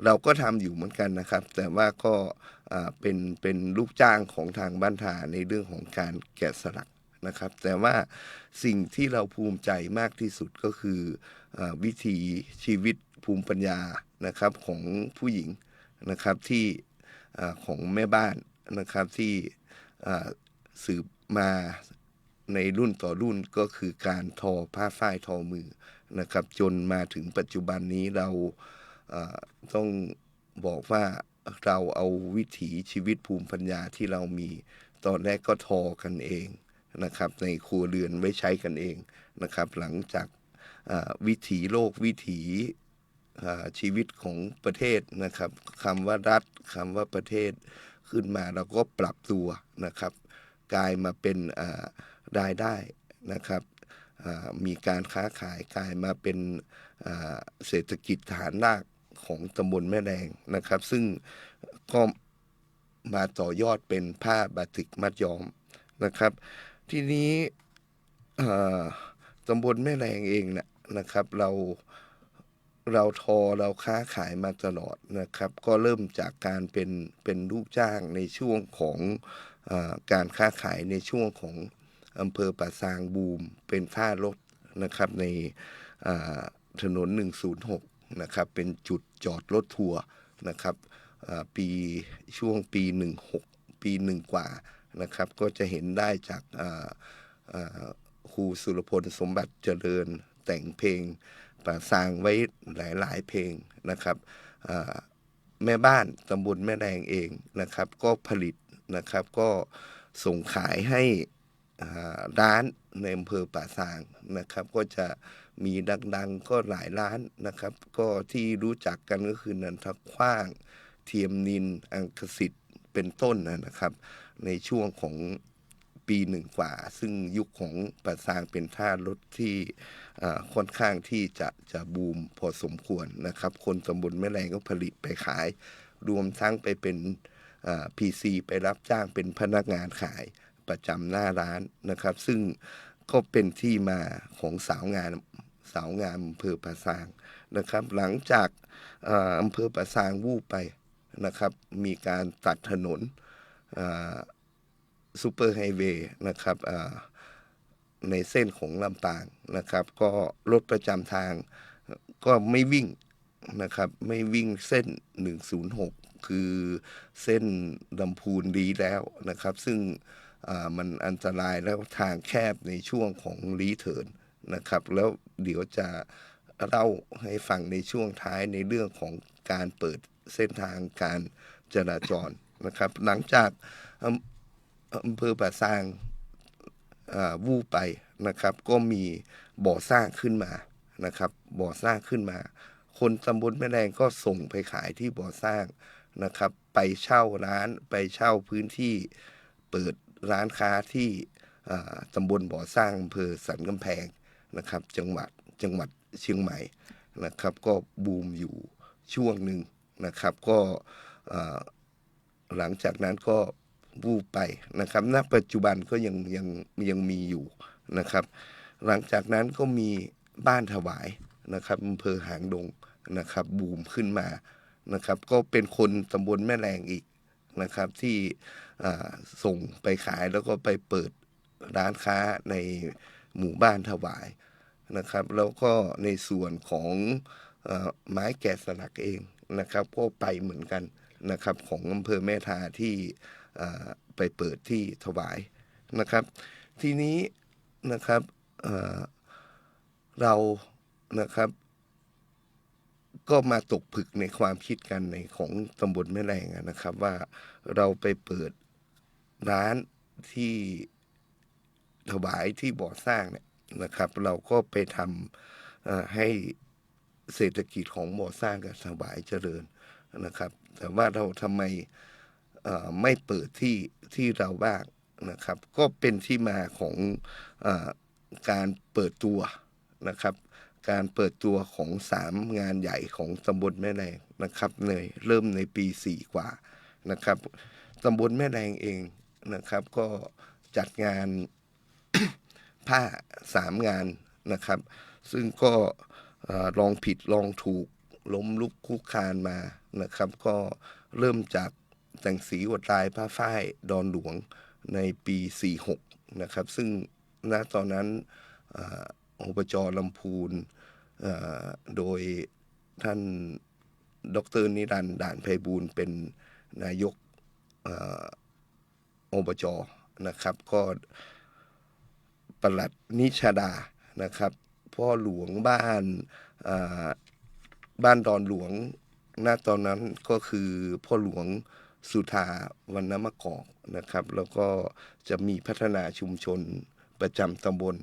เราก็ทำอยู่เหมือนกันนะครับแต่ว่าก็เป็นลูกจ้างของทางบ้านทาในเรื่องของการแกะสลักนะครับแต่ว่าสิ่งที่เราภูมิใจมากที่สุดก็คือวิถีชีวิต ภูมิปัญญานะครับของผู้หญิงนะครับที่ของแม่บ้านนะครับที่สืบมาในรุ่นต่อรุ่นก็คือการทอผ้าฝ้ายทอมือนะครับจนมาถึงปัจจุบันนี้เราต้องบอกว่าเราเอาวิถีชีวิตภูมิปัญญาที่เรามีตอนแรกก็ทอกันเองนะครับในครัวเรือนไว้ใช้กันเองนะครับหลังจากวิถีโลกวิถีชีวิตของประเทศนะครับคำว่ารัฐคำว่าประเทศขึ้นมาเราก็ปรับตัวนะครับกลายมาเป็นรายได้นะครับมีการค้าขายกลายมาเป็นเศรษฐกิจฐานรากของตำบลแม่แดงนะครับซึ่งก็มาต่อยอดเป็นผ้าบาติกมัดย้อมนะครับทีนี้ตำบลแม่แดงเองนะครับเราทอเราค้าขายมาตลอดนะครับก็เริ่มจากการเป็นลูกจ้างในช่วงของการค้าขายในช่วงของอำเภอป่าซางบูมเป็นท่ารถนะครับในถนน106นะครับเป็นจุดจอดรถทัวร์นะครับช่วงปี16ปี1กว่านะครับก็จะเห็นได้จากครูสุรพลสมบัติเจริญแต่งเพลงป่าซางไว้หลายเพลงนะครับแม่บ้านตำบลแม่แดงเองนะครับก็ผลิตนะครับก็ส่งขายให้ร้านในอำเภอป่าซางนะครับก็จะมีดังๆก็หลายร้านนะครับก็ที่รู้จักกันก็คือนันทขว้างเทียมนินอังคสิทธิ์เป็นต้นนะครับในช่วงของปี1กว่าซึ่งยุคของป่าซางเป็นท่ารถที่ค่อนข้างที่จะบูมพอสมควรนะครับคนตำบลแม่แรงก็ผลิตไปขายรวมทั้งไปเป็นPC ไปรับจ้างเป็นพนักงานขายประจำหน้าร้านนะครับซึ่งก็เป็นที่มาของสาวงามอำเภอป่าซางนะครับหลังจากอำเภอป่าซางวูบไปนะครับมีการตัดถนนซูเปอร์ไฮเวย์นะครับในเส้นของลำปางนะครับก็รถประจำทางก็ไม่วิ่งนะครับไม่วิ่งเส้น106คือเส้นลำพูนดีแล้วนะครับซึ่งมันอันตรายแล้วทางแคบในช่วงของรีเทิร์นนะครับแล้วเดี๋ยวจะเล่าให้ฟังในช่วงท้ายในเรื่องของการเปิดเส้นทางการจราจรนะครับหลังจากอำเภอป่าซางวูบไปนะครับก็มีบ่อสร้างขึ้นมานะครับบ่อสร้างขึ้นมาคนตำบลแม่แดงก็ส่งไปขายที่บ่อสร้างนะครับไปเช่าร้านไปเช่าพื้นที่เปิดร้านค้าที่ตำบลบ่อสร้างอำเภอสันกำแพงนะครับจังหวัดเชียงใหม่นะครับก็บูมอยู่ช่วงหนึ่งนะครับก็หลังจากนั้นก็วูบไปนะครับณปัจจุบันก็ยังมีอยู่นะครับหลังจากนั้นก็มีบ้านถวายนะครับอำเภอหางดงนะครับบูมขึ้นมานะครับก็เป็นคนตำบลแม่แรงอีกนะครับที่ส่งไปขายแล้วก็ไปเปิดร้านค้าในหมู่บ้านถวายนะครับแล้วก็ในส่วนของไม้แกะสลักเองนะครับก็ไปเหมือนกันนะครับของอำเภอแม่ทาที่ไปเปิดที่ถวายนะครับทีนี้นะครับเรานะครับก็มาตกผึกในความคิดกันในของตำบลแม่แรงนะครับว่าเราไปเปิดร้านที่ถวายที่บ่อสร้างเนี่ยนะครับเราก็ไปทำให้เศรษฐกิจของบ่อสร้างกับถวายเจริญนะครับแต่ว่าเราทำไมไม่เปิดที่เราบ้างนะครับก็เป็นที่มาของการเปิดตัวนะครับการเปิดตัวของ3งานใหญ่ของตำบลแม่แรงนะครับเริ่มในปี4กว่านะครับตำบลแม่แรงเองนะครับก็จัดงาน ผ้า3งานนะครับซึ่งก็ลองผิดลองถูกล้มลุกคุกคานมานะครับก็เริ่มจากแต่งสีอวดลายผ้าฝ้ายดอนหลวงในปี46นะครับซึ่งณตอนนั้นอบจ.ลำพูนโดย ท่านดร.นิรันดร์ด่านไพบูลย์เป็นนายกอบจ.นะครับก็ปลัดนิชดานะครับพ่อหลวงบ้านดอนหลวงณตอนนั้นก็คือพ่อหลวงสุธาวรรณมะกอกนะครับแล้วก็จะมีพัฒนาชุมชนประจำตำบล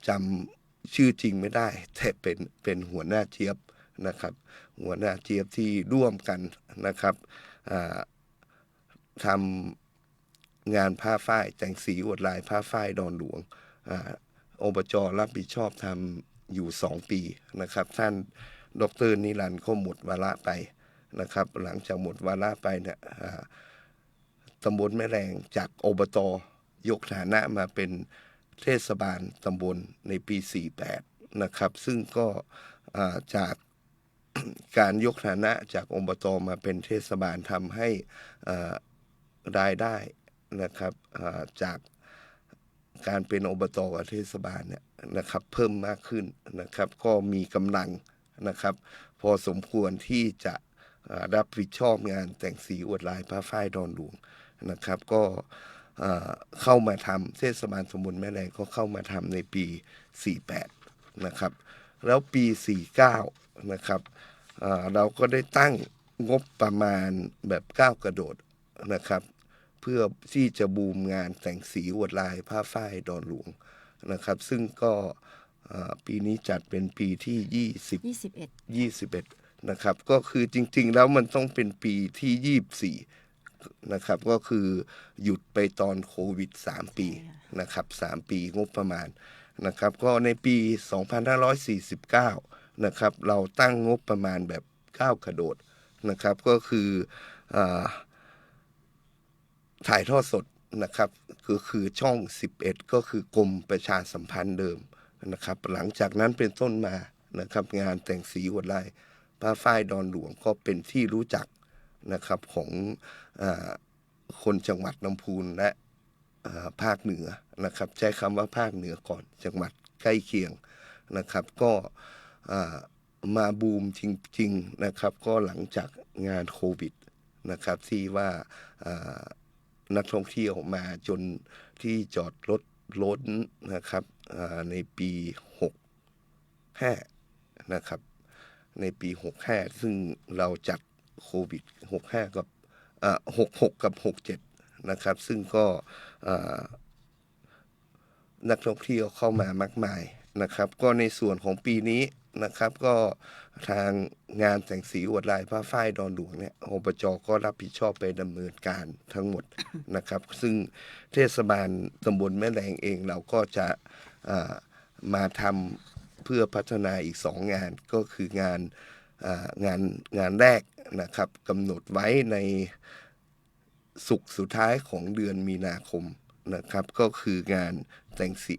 จำชื่อจริงไม่ได้แต่เป็นหัวหน้าเจี๊ยบนะครับหัวหน้าเจี๊ยบที่ร่วมกันนะครับทำงานผ้าฝ้ายแต่งสีลวดลายผ้าฝ้ายดอนหลวงอบจ.รับผิดชอบทำอยู่2 ปีนะครับท่านดร.นิรันดร์ก็หมดวาระไปนะครับหลังจากหมดวาระไปเนี่ยตำบลแม่แรงจากอบต.ยกฐานะมาเป็นเทศบาลตำบลในปี48นะครับซึ่งก็จากการยกฐานะจากอบต.มาเป็นเทศบาลทำให้รายได้นะครับจากการเป็นอบต.กับเทศบาลเนี่ยนะครับเพิ่มมากขึ้นนะครับก็มีกำลังนะครับพอสมควรที่จะรับผิดชอบงานแต่งสีลวดลายผ้าฝ้ายดอนหลวงนะครับก็เข้ามาทำเทศบาลตำบลแม่แรงก็เข้ามาทำในปี48นะครับแล้วปี49นะครับเราก็ได้ตั้งงบประมาณแบบก้าวกระโดดนะครับเพื่อที่จะบูมงานแต่งสีลวดลายผ้าฝ้ายดอนหลวงนะครับซึ่งก็ปีนี้จัดเป็นปีที่21นะครับก็คือจริงๆแล้วมันต้องเป็นปีที่24นะครับก็คือหยุดไปตอนโควิด3 ปีนะครับ3 ปีงบประมาณนะครับก็ในปี2549นะครับเราตั้งงบประมาณแบบก้าวกระโดดนะครับก็คือถ่ายทอดสดนะครับก็คือช่อง11ก็คือกรมประชาสัมพันธ์เดิมนะครับหลังจากนั้นเป็นต้นมานะครับงานแต่งสีลวดลายผ้าฝ้ายดอนหลวงก็เป็นที่รู้จักนะครับของคนจังหวัดลำพูนและภาคเหนือนะครับใช้คำว่าภาคเหนือก่อนจังหวัดใกล้เคียงนะครับก็มาบูมจริงๆนะครับก็หลังจากงานโควิดนะครับที่ว่านักท่องเที่ยวมาจนที่จอดรถล้นนะครับในปี65นะครับในปี65ซึ่งเราจัดโควิด65กับ66กับ67นะครับซึ่งก็นักท่องเที่ยวเข้ามามากมายนะครับก็ในส่วนของปีนี้นะครับก็ทางงานแต่งสีลวดลายผ้าฝ้ายดอนหลวงเนี่ยอบจ.ก็รับผิดชอบไปดำเนินการทั้งหมดนะครับซึ่งเทศบาลตำบลแม่แรงเองเราก็จะมาทำเพื่อพัฒนาอีก2 งานก็คืองานแรกนะครับกำหนดไว้ในศุกร์สุดท้ายของเดือนมีนาคมนะครับก็คืองานแต่งสี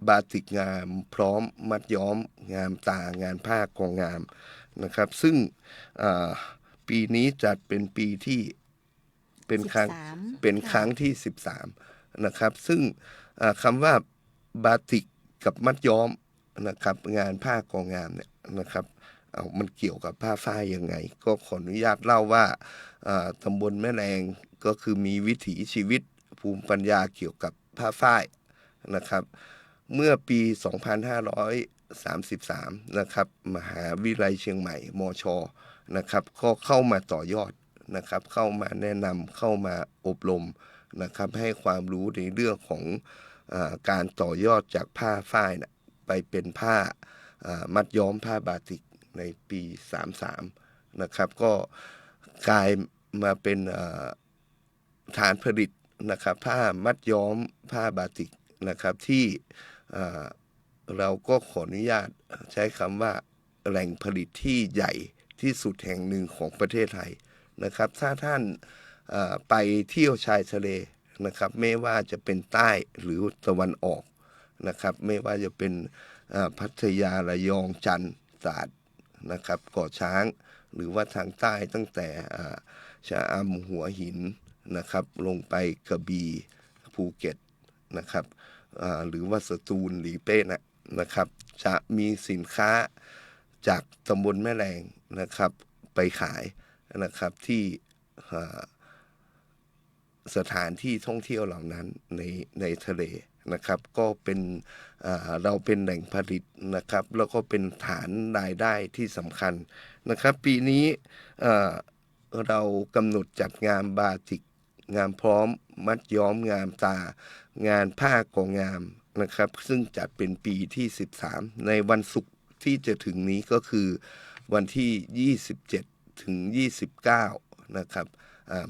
บาติกงามพร้อมมัดย้อมงามตางานผ้ากองงามนะครับซึ่งปีนี้จัดเป็นปีที่เป็นครั้งที่13นะครับซึ่งคำว่าบาติกกับมัดย้อมนะครับงานผ้ากองงามเนี่ยนะครับมันเกี่ยวกับผ้าฝ้ายยังไงก็ขออนุญาตเล่าว่าตำบลแม่แรงก็คือมีวิถีชีวิตภูมิปัญญาเกี่ยวกับผ้าฝ้ายนะครับเมื่อปี2533นะครับมหาวิทยาลัยเชียงใหม่มช.นะครับก็เข้ามาต่อยอดนะครับเข้ามาแนะนำเข้ามาอบรมนะครับให้ความรู้ในเรื่องของการต่อยอดจากผ้าฝ้ายนะไปเป็นผ้ามัดย้อมผ้าบาติกในปี33นะครับก็กลายมาเป็นฐานผลิตนะครับผ้ามัดย้อมผ้าบาติกนะครับที่เราก็ขออนุญาตใช้คำว่าแหล่งผลิตที่ใหญ่ที่สุดแห่งหนึ่งของประเทศไทยนะครับถ้าท่านไปเที่ยวชายทะเลนะครับไม่ว่าจะเป็นใต้หรือตะวันออกนะครับไม่ว่าจะเป็นพัทยาระยองจันทร์ตราดนะครับเกาะช้างหรือว่าทางใต้ตั้งแต่ชะอำหัวหินนะครับลงไปกระบี่ภูเก็ตนะครับหรือว่าสตูลหลีเป้นะครับจะมีสินค้า จากตำบลแม่แรงนะครับไปขายนะครับที่สถานที่ท่องเที่ยวเหล่านั้นในทะเลนะครับก็เป็นเราเป็นแหล่งผลิตนะครับแล้วก็เป็นฐานรายได้ที่สำคัญนะครับปีนี้เรากำหนดจัดงานบาติกงานพร้อมมัดย้อมงามตางานผ้ากองงามนะครับซึ่งจัดเป็นปีที่13ในวันศุกร์ที่จะถึงนี้ก็คือวันที่27ถึง29นะครับ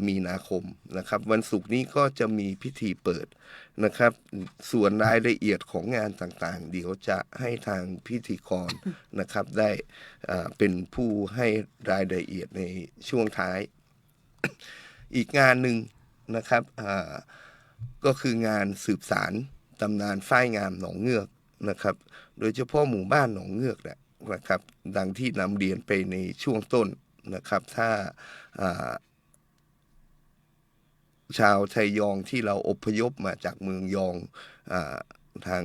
มีนาคมนะครับวันศุกร์นี้ก็จะมีพิธีเปิดนะครับส่วนรายละเอียดของงานต่างๆเดี๋ยวจะให้ทางพิธีกรนะครับได้เป็นผู้ให้รายละเอียดในช่วงท้าย อีกงานหนึ่งนะครับก็คืองานสืบสารตำนานฝ้ายงามหนองเงือกนะครับโดยเฉพาะหมู่บ้านหนองเงือกนะครับดังที่นำเรียนไปในช่วงต้นนะครับถ้าชาวไทยองที่เราอพยพมาจากเมืองยองทาง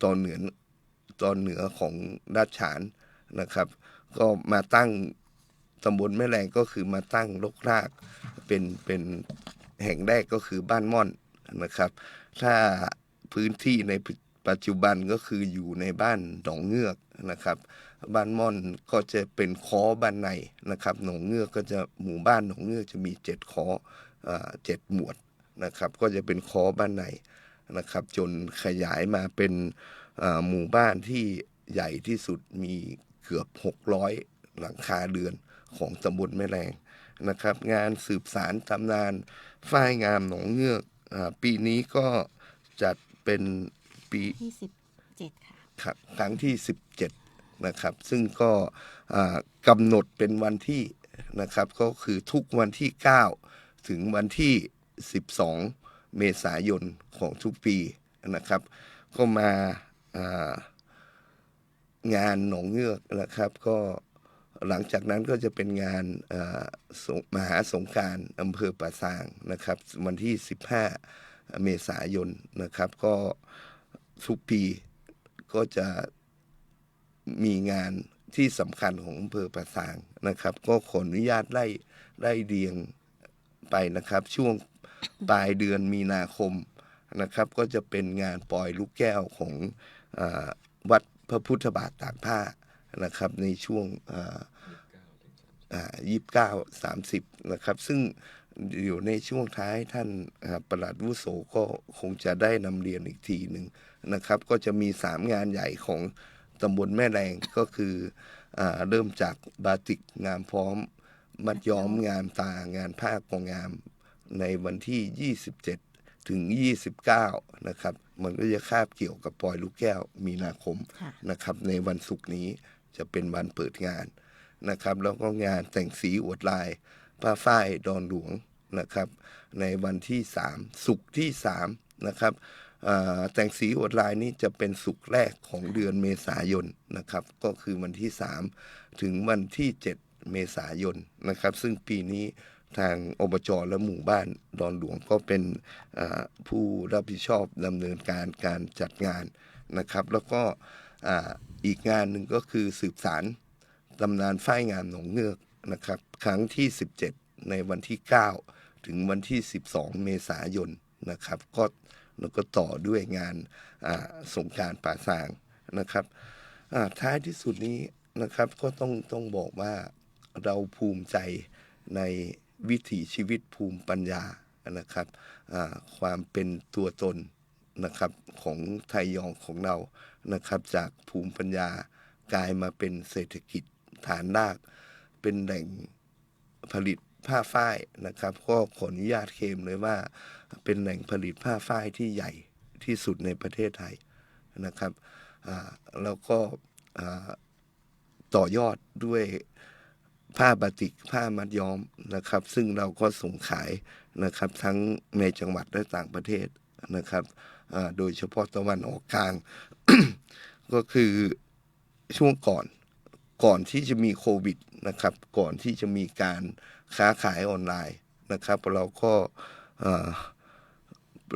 ตอนเหนือของราชฉานนะครับก็มาตั้งตำบลแม่แรงก็คือมาตั้งรกรากเป็นแห่งแรกก็คือบ้านม่อนนะครับถ้าพื้นที่ในปัจจุบันก็คืออยู่ในบ้านหนองเงือกนะครับบ้านม่อนก็จะเป็นค้อบ้านในนะครับหนองเงือกก็จะหมู่บ้านหนองเงือกจะมี7ค้อ7หมวดนะครับก็จะเป็นค้อบ้านในนะครับจนขยายมาเป็นหมู่บ้านที่ใหญ่ที่สุดมีเกือบ600หลังคาเรือนของตำบลแม่แรงนะครับงานสืบสารตำนานฝ้ายงามหนองเงือกปีนี้ก็จัดเป็นปีที่17ค่ะครับครั้งที่17นะครับซึ่งก็กำหนดเป็นวันที่นะครับก็คือทุกวันที่9ถึงวันที่12เมษายนของทุกปีนะครับก็มางานหนองเงือกนะครับก็หลังจากนั้นก็จะเป็นงานมหาสงกรานต์อำเภอป่าซางนะครับวันที่15เมษายนนะครับก็ทุกปีก็จะมีงานที่สำคัญของอำเภอป่าซางนะครับก็ขออนุญาตไล่เรียงไปนะครับช่วงปลายเดือนมีนาคมนะครับก็จะเป็นงานปล่อยลูกแก้วของวัดพระพุทธบาทตากผ้านะครับในช่วง29-30นะครับซึ่งอยู่ในช่วงท้ายท่านปลัดวุโสก็คงจะได้นำเรียนอีกทีหนึ่งนะครับก็จะมี3งานใหญ่ของตำบลแม่แรงก็คือเริ่มจากบาติกงามพร้อมมัดย้อมงามตางานผ้ากองงามในวันที่27ถึง29นะครับมันก็จะคาบเกี่ยวกับปล่อยลูกแก้วมีนาคมนะครับในวันศุกร์นี้จะเป็นวันเปิดงานนะครับแล้วก็งานแต่งสีอวดลายผ้าฝ้ายดอนหลวงนะครับในวันที่3ศุกร์ที่3นะครับแต่งสีอวดลายนี้จะเป็นศุกร์แรกของเดือนเมษายนนะครับก็คือวันที่3ถึงวันที่7เมษายนนะครับซึ่งปีนี้ทางอบจและหมู่บ้านดอนหลวงก็เป็นผู้รับผิดชอบดำเนินการจัดงานนะครับแล้วก็อีกงานหนึ่งก็คือสืบสารตำนานฝ้ายงามหนองเงือกนะครับครั้งที่17ในวันที่9ถึงวันที่12เมษายนนะครับแล้วก็ต่อด้วยงานสงกรานต์ป่าซางนะครับท้ายที่สุดนี้นะครับก็ต้องบอกว่าเราภูมิใจในวิถีชีวิตภูมิปัญญานะครับความเป็นตัวตนนะครับของไทยยองของเรานะครับจากภูมิปัญญากลายมาเป็นเศรษฐกิจฐานรากเป็นแหล่งผลิตผ้าฝ้ายนะครับก็ขออนุญาตเคลมเลยว่าเป็นแหล่งผลิตผ้าฝ้ายที่ใหญ่ที่สุดในประเทศไทยนะครับแล้วก็ต่อยอดด้วยผ้าบาติกผ้ามัดย้อมนะครับซึ่งเราก็ส่งขายนะครับทั้งในจังหวัดและต่างประเทศนะครับโดยเฉพาะตะวันออกกลาง ก็คือช่วงก่อนที่จะมีโควิดนะครับก่อนที่จะมีการค้าขายออนไลน์นะครับ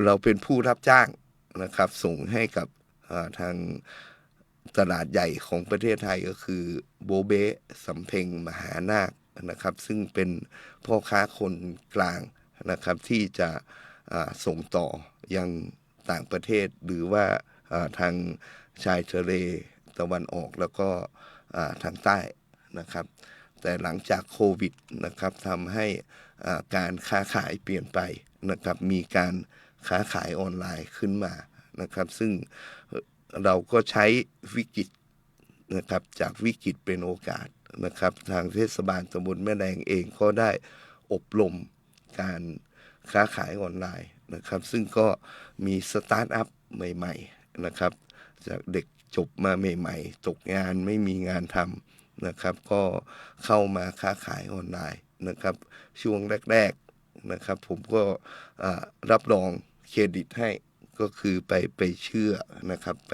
เราเป็นผู้รับจ้างนะครับส่งให้กับทาง ตลาดใหญ่ของประเทศไทยก็คือโบเบ้สำเพ็งมหานาคนะครับซึ่งเป็นพ่อค้าคนกลางนะครับที่จะส่งต่อยังต่างประเทศหรือว่าทางชายทะเลตะวันออกแล้วก็ทางใต้นะครับแต่หลังจากโควิดนะครับทำให้การค้าขายเปลี่ยนไปนะครับมีการค้าขายออนไลน์ขึ้นมานะครับซึ่งเราก็ใช้วิกฤตนะครับจากวิกฤตเป็นโอกาสนะครับทางเทศบาลตำบลแม่แรงเองก็ได้อบรมการค้าขายออนไลน์นะครับซึ่งก็มีสตาร์ทอัพใหม่ๆนะครับจากเด็กจบมาใหม่ๆตกงานไม่มีงานทำนะครับก็เข้ามาค้าขายออนไลน์นะครับช่วงแรกๆนะครับผมก็รับรองเครดิตให้ก็คือไปเชื่อนะครับไป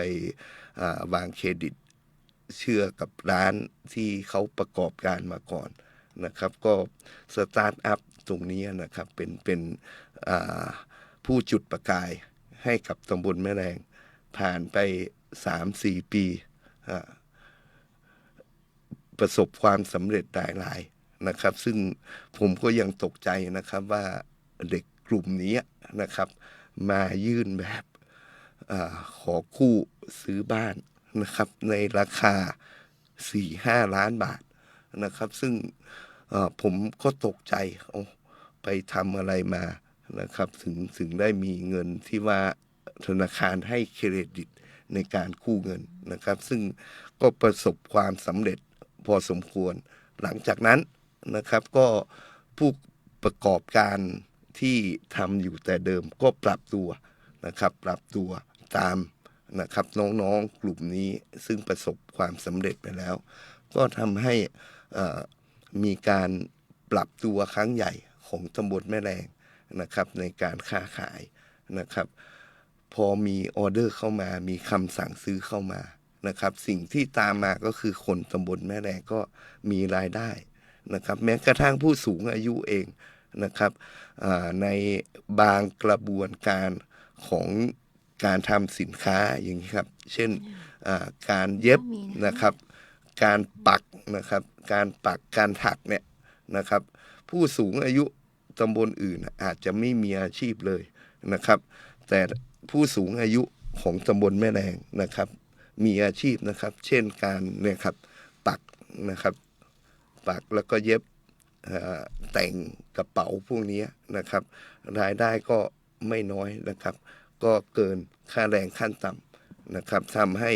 วางเครดิตเชื่อกับร้านที่เขาประกอบการมาก่อนนะครับก็สตาร์ทอัพตรงนี้นะครับเป็นผู้จุดประกายให้กับตำบลแม่แรงผ่านไป 3-4 ปีประสบความสำเร็จหลายๆนะครับซึ่งผมก็ยังตกใจนะครับว่าเด็กกลุ่มนี้นะครับมายื่นแบบขอกู้ซื้อบ้านนะครับในราคา 4-5 ล้านบาทนะครับซึ่งผมก็ตกใจไปทำอะไรมานะครับถึงได้มีเงินที่ว่าธนาคารให้เครดิตในการกู้เงินนะครับซึ่งก็ประสบความสำเร็จพอสมควรหลังจากนั้นนะครับก็ผู้ประกอบการที่ทำอยู่แต่เดิมก็ปรับตัวนะครับปรับตัวตามนะครับน้องๆกลุ่มนี้ซึ่งประสบความสำเร็จไปแล้วก็ทำให้มีการปรับตัวครั้งใหญ่ของตำบลแม่แรงนะครับในการค้าขายนะครับพอมีออเดอร์เข้ามามีคำสั่งซื้อเข้ามานะครับสิ่งที่ตามมาก็คือคนตำบลแม่แรงก็มีรายได้นะครับแม้กระทั่งผู้สูงอายุเองนะครับในบางกระบวนการของการทำสินค้าอย่างนี้ครับเช่นการเย็บนะครับการปักนะครับการปักการถักเนี่ยนะครับผู้สูงอายุตำบลอื่นอาจจะไม่มีอาชีพเลยนะครับแต่ผู้สูงอายุของตำบลแม่แรงนะครับมีอาชีพนะครับเช่นการเนี่ยครับปักนะครับปักแล้วก็เย็บแต่งกระเป๋าพวกนี้นะครับรายได้ก็ไม่น้อยนะครับก็เกินค่าแรงขั้นต่ำนะครับทำให้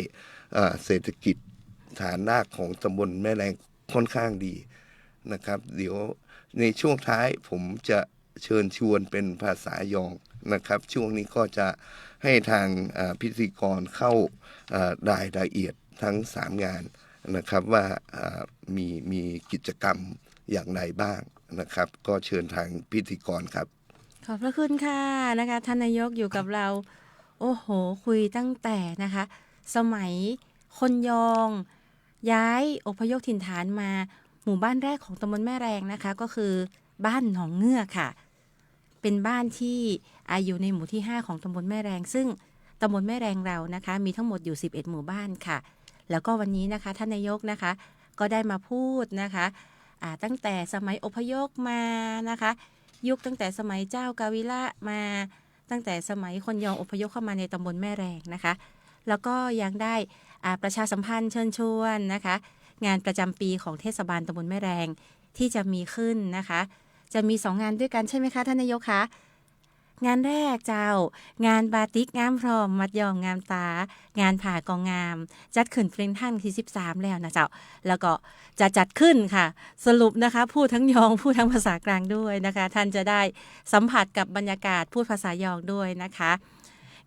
เศรษฐกิจฐานรากของตำบลแม่แรงค่อนข้างดีนะครับเดี๋ยวในช่วงท้ายผมจะเชิญชวนเป็นภาษายองนะครับช่วงนี้ก็จะให้ทางพิธีกรเข้ารายละเอียดทั้ง3งานนะครับว่ามีกิจกรรมอย่างไรบ้างนะครับก็เชิญทางพิธีกรครับขอบพระคุณค่ะนะคะท่านนายกอยู่กับเราโอ้โหคุยตั้งแต่นะคะสมัยคนยองย้ายอพยพถิ่นฐานมาหมู่บ้านแรกของตำบลแม่แรงนะคะก็คือบ้านหนองเงือกค่ะเป็นบ้านที่อยู่ในหมู่ที่5ของตำบลแม่แรงซึ่งตำบลแม่แรงเรานะคะมีทั้งหมดอยู่11หมู่บ้านค่ะแล้วก็วันนี้นะคะท่านนายกนะคะก็ได้มาพูดนะคะตั้งแต่สมัยอพยพมานะคะยุคตั้งแต่สมัยเจ้ากาวิละมาตั้งแต่สมัยคนยองอพยพเข้ามาในตำบลแม่แรงนะคะแล้วก็ยังได้ประชาสัมพันธ์เชิญชวนนะคะงานประจำปีของเทศบาลตำบลแม่แรงที่จะมีขึ้นนะคะจะมี2งานด้วยกันใช่ไหมคะท่านนายกคะงานแรกเจ้างานบาติกงามพร้อมมัดยองงามตางานผ่ากองงามจัดขึ้นเป็นทั้งที่13แล้วนะเจ้าแล้วก็จะจัดขึ้นค่ะสรุปนะคะพูดทั้งยองพูดทั้งภาษากลางด้วยนะคะท่านจะได้สัมผัสกับบรรยากาศพูดภาษายองด้วยนะคะ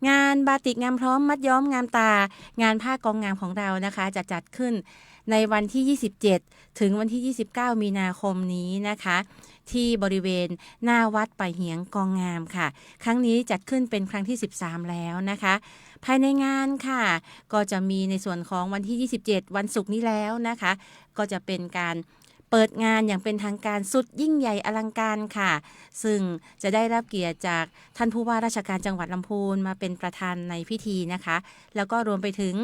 งานบาติกงามพร้อมมัดย้อมงามตางานผ้ากองงามของเรานะคะจะจัดขึ้นในวันที่27ถึงวันที่29มีนาคมนี้นะคะที่บริเวณหน้าวัดป่าเหียงกองงามค่ะครั้งนี้จัดขึ้นเป็นครั้งที่13แล้วนะคะภายในงานค่ะก็จะมีในส่วนของวันที่27วันศุกร์นี้แล้วนะคะก็จะเป็นการเปิดงานอย่างเป็นทางการสุดยิ่งใหญ่อลังการค่ะซึ่งจะได้รับเกียรติจากท่านผู้ว่าราชการจังหวัดลำพูนมาเป็นประธานในพิธีนะคะแล้วก็รวมไปถึง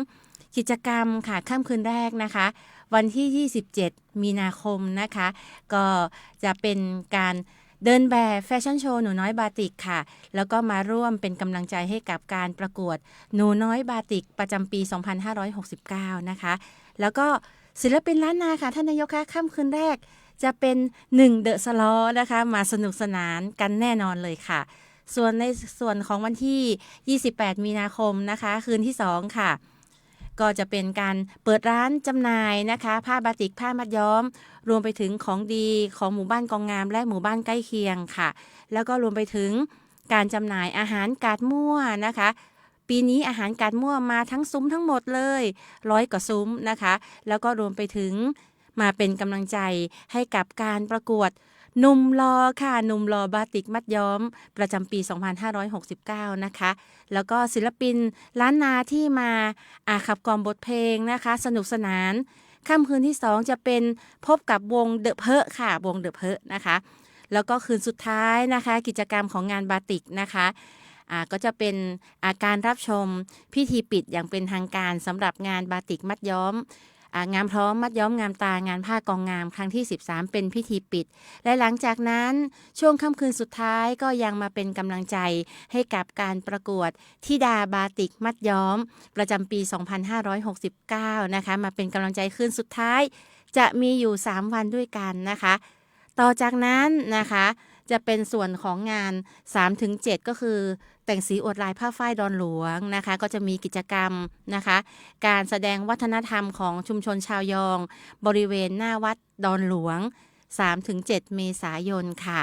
กิจกรรมค่ะค่ำคืนแรกนะคะวันที่ 27 มีนาคมนะคะก็จะเป็นการเดินแบบแฟชั่นโชว์หนูน้อยบาติกค่ะแล้วก็มาร่วมเป็นกำลังใจให้กับการประกวดหนูน้อยบาติกประจำปี 2569 นะคะแล้วก็ศิลปินล้านนาค่ะท่านนายกคะค่ำคืนแรกจะเป็น1เดอะสลอนะคะมาสนุกสนานกันแน่นอนเลยค่ะส่วนในส่วนของวันที่ 28 มีนาคมนะคะคืนที่ 2 ค่ะก็จะเป็นการเปิดร้านจำหน่ายนะคะผ้าบาติกผ้ามัดย้อมรวมไปถึงของดีของหมู่บ้านกองงามและหมู่บ้านใกล้เคียงค่ะแล้วก็รวมไปถึงการจำหน่ายอาหารกาดมั่วนะคะปีนี้อาหารกาดมั่วมาทั้งซุ้มทั้งหมดเลย100 กว่าซุ้มนะคะแล้วก็รวมไปถึงมาเป็นกำลังใจให้กับการประกวดหนุ่มรอค่ะหนุ่มรอบาติกมัดย้อมประจำปี 2569 นะคะแล้วก็ศิลปินล้านนาที่มาขับกล่อมบทเพลงนะคะสนุกสนานค่ำคืนที่ 2 จะเป็นพบกับวงเดอะเพอะค่ะวงเดอะเพอะนะคะแล้วก็คืนสุดท้ายนะคะกิจกรรมของงานบาติกนะคะก็จะเป็นการรับชมพิธีปิดอย่างเป็นทางการสำหรับงานบาติกมัดย้อมงามพร้อมมัดย้อมงามตางานผ้ากองงามครั้งที่ 13เป็นพิธีปิดและหลังจากนั้นช่วงค่ำคืนสุดท้ายก็ยังมาเป็นกำลังใจให้กับการประกวดธิดาบาติกมัดย้อมประจำปี 2569 นะคะมาเป็นกำลังใจคืนสุดท้ายจะมีอยู่3วันด้วยกันนะคะต่อจากนั้นนะคะจะเป็นส่วนของงาน 3-7 ก็คือแต่งสีอวดลายผ้าฝ้ายดอนหลวงนะคะก็จะมีกิจกรรมนะคะการแสดงวัฒนธรรมของชุมชนชาวยองบริเวณหน้าวัดดอนหลวง 3-7 เมษายนค่ะ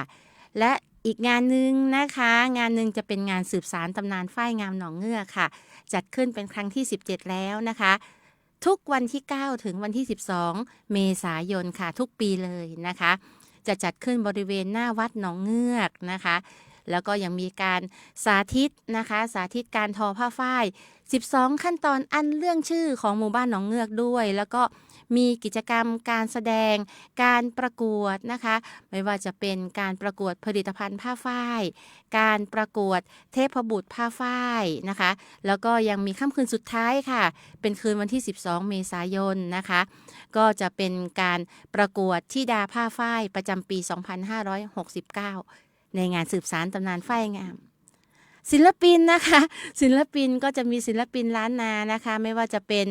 และอีกงานหนึ่งนะคะงานหนึ่งจะเป็นงานสืบสานตำนานฝ้ายงามหนองเงือกค่ะจัดขึ้นเป็นครั้งที่ 17 แล้วนะคะทุกวันที่ 9 ถึงวันที่ 12 เมษายนค่ะทุกปีเลยนะคะจะจัดขึ้นบริเวณหน้าวัดหนองเงือกนะคะแล้วก็ยังมีการสาธิตนะคะสาธิตการทอผ้าฝ้าย12ขั้นตอนอันเรื่องชื่อของหมู่บ้านหนองเงือกด้วยแล้วก็มีกิจกรรมการแสดงการประกวดนะคะไม่ว่าจะเป็นการประกวดผลิตภัณฑ์ผ้าฝ้ายการประกวดเทพบุตรผ้าฝ้ายนะคะแล้วก็ยังมีค่ำคืนสุดท้ายค่ะเป็นคืนวันที่ 12 เมษายนนะคะก็จะเป็นการประกวดธิดาผ้าฝ้ายประจำปี 2569 ในงานสืบสานตำนานฝ้ายงามศิลปินนะคะศิลปินก็จะมีศิลปินล้านนานะคะไม่ว่าจะเป็น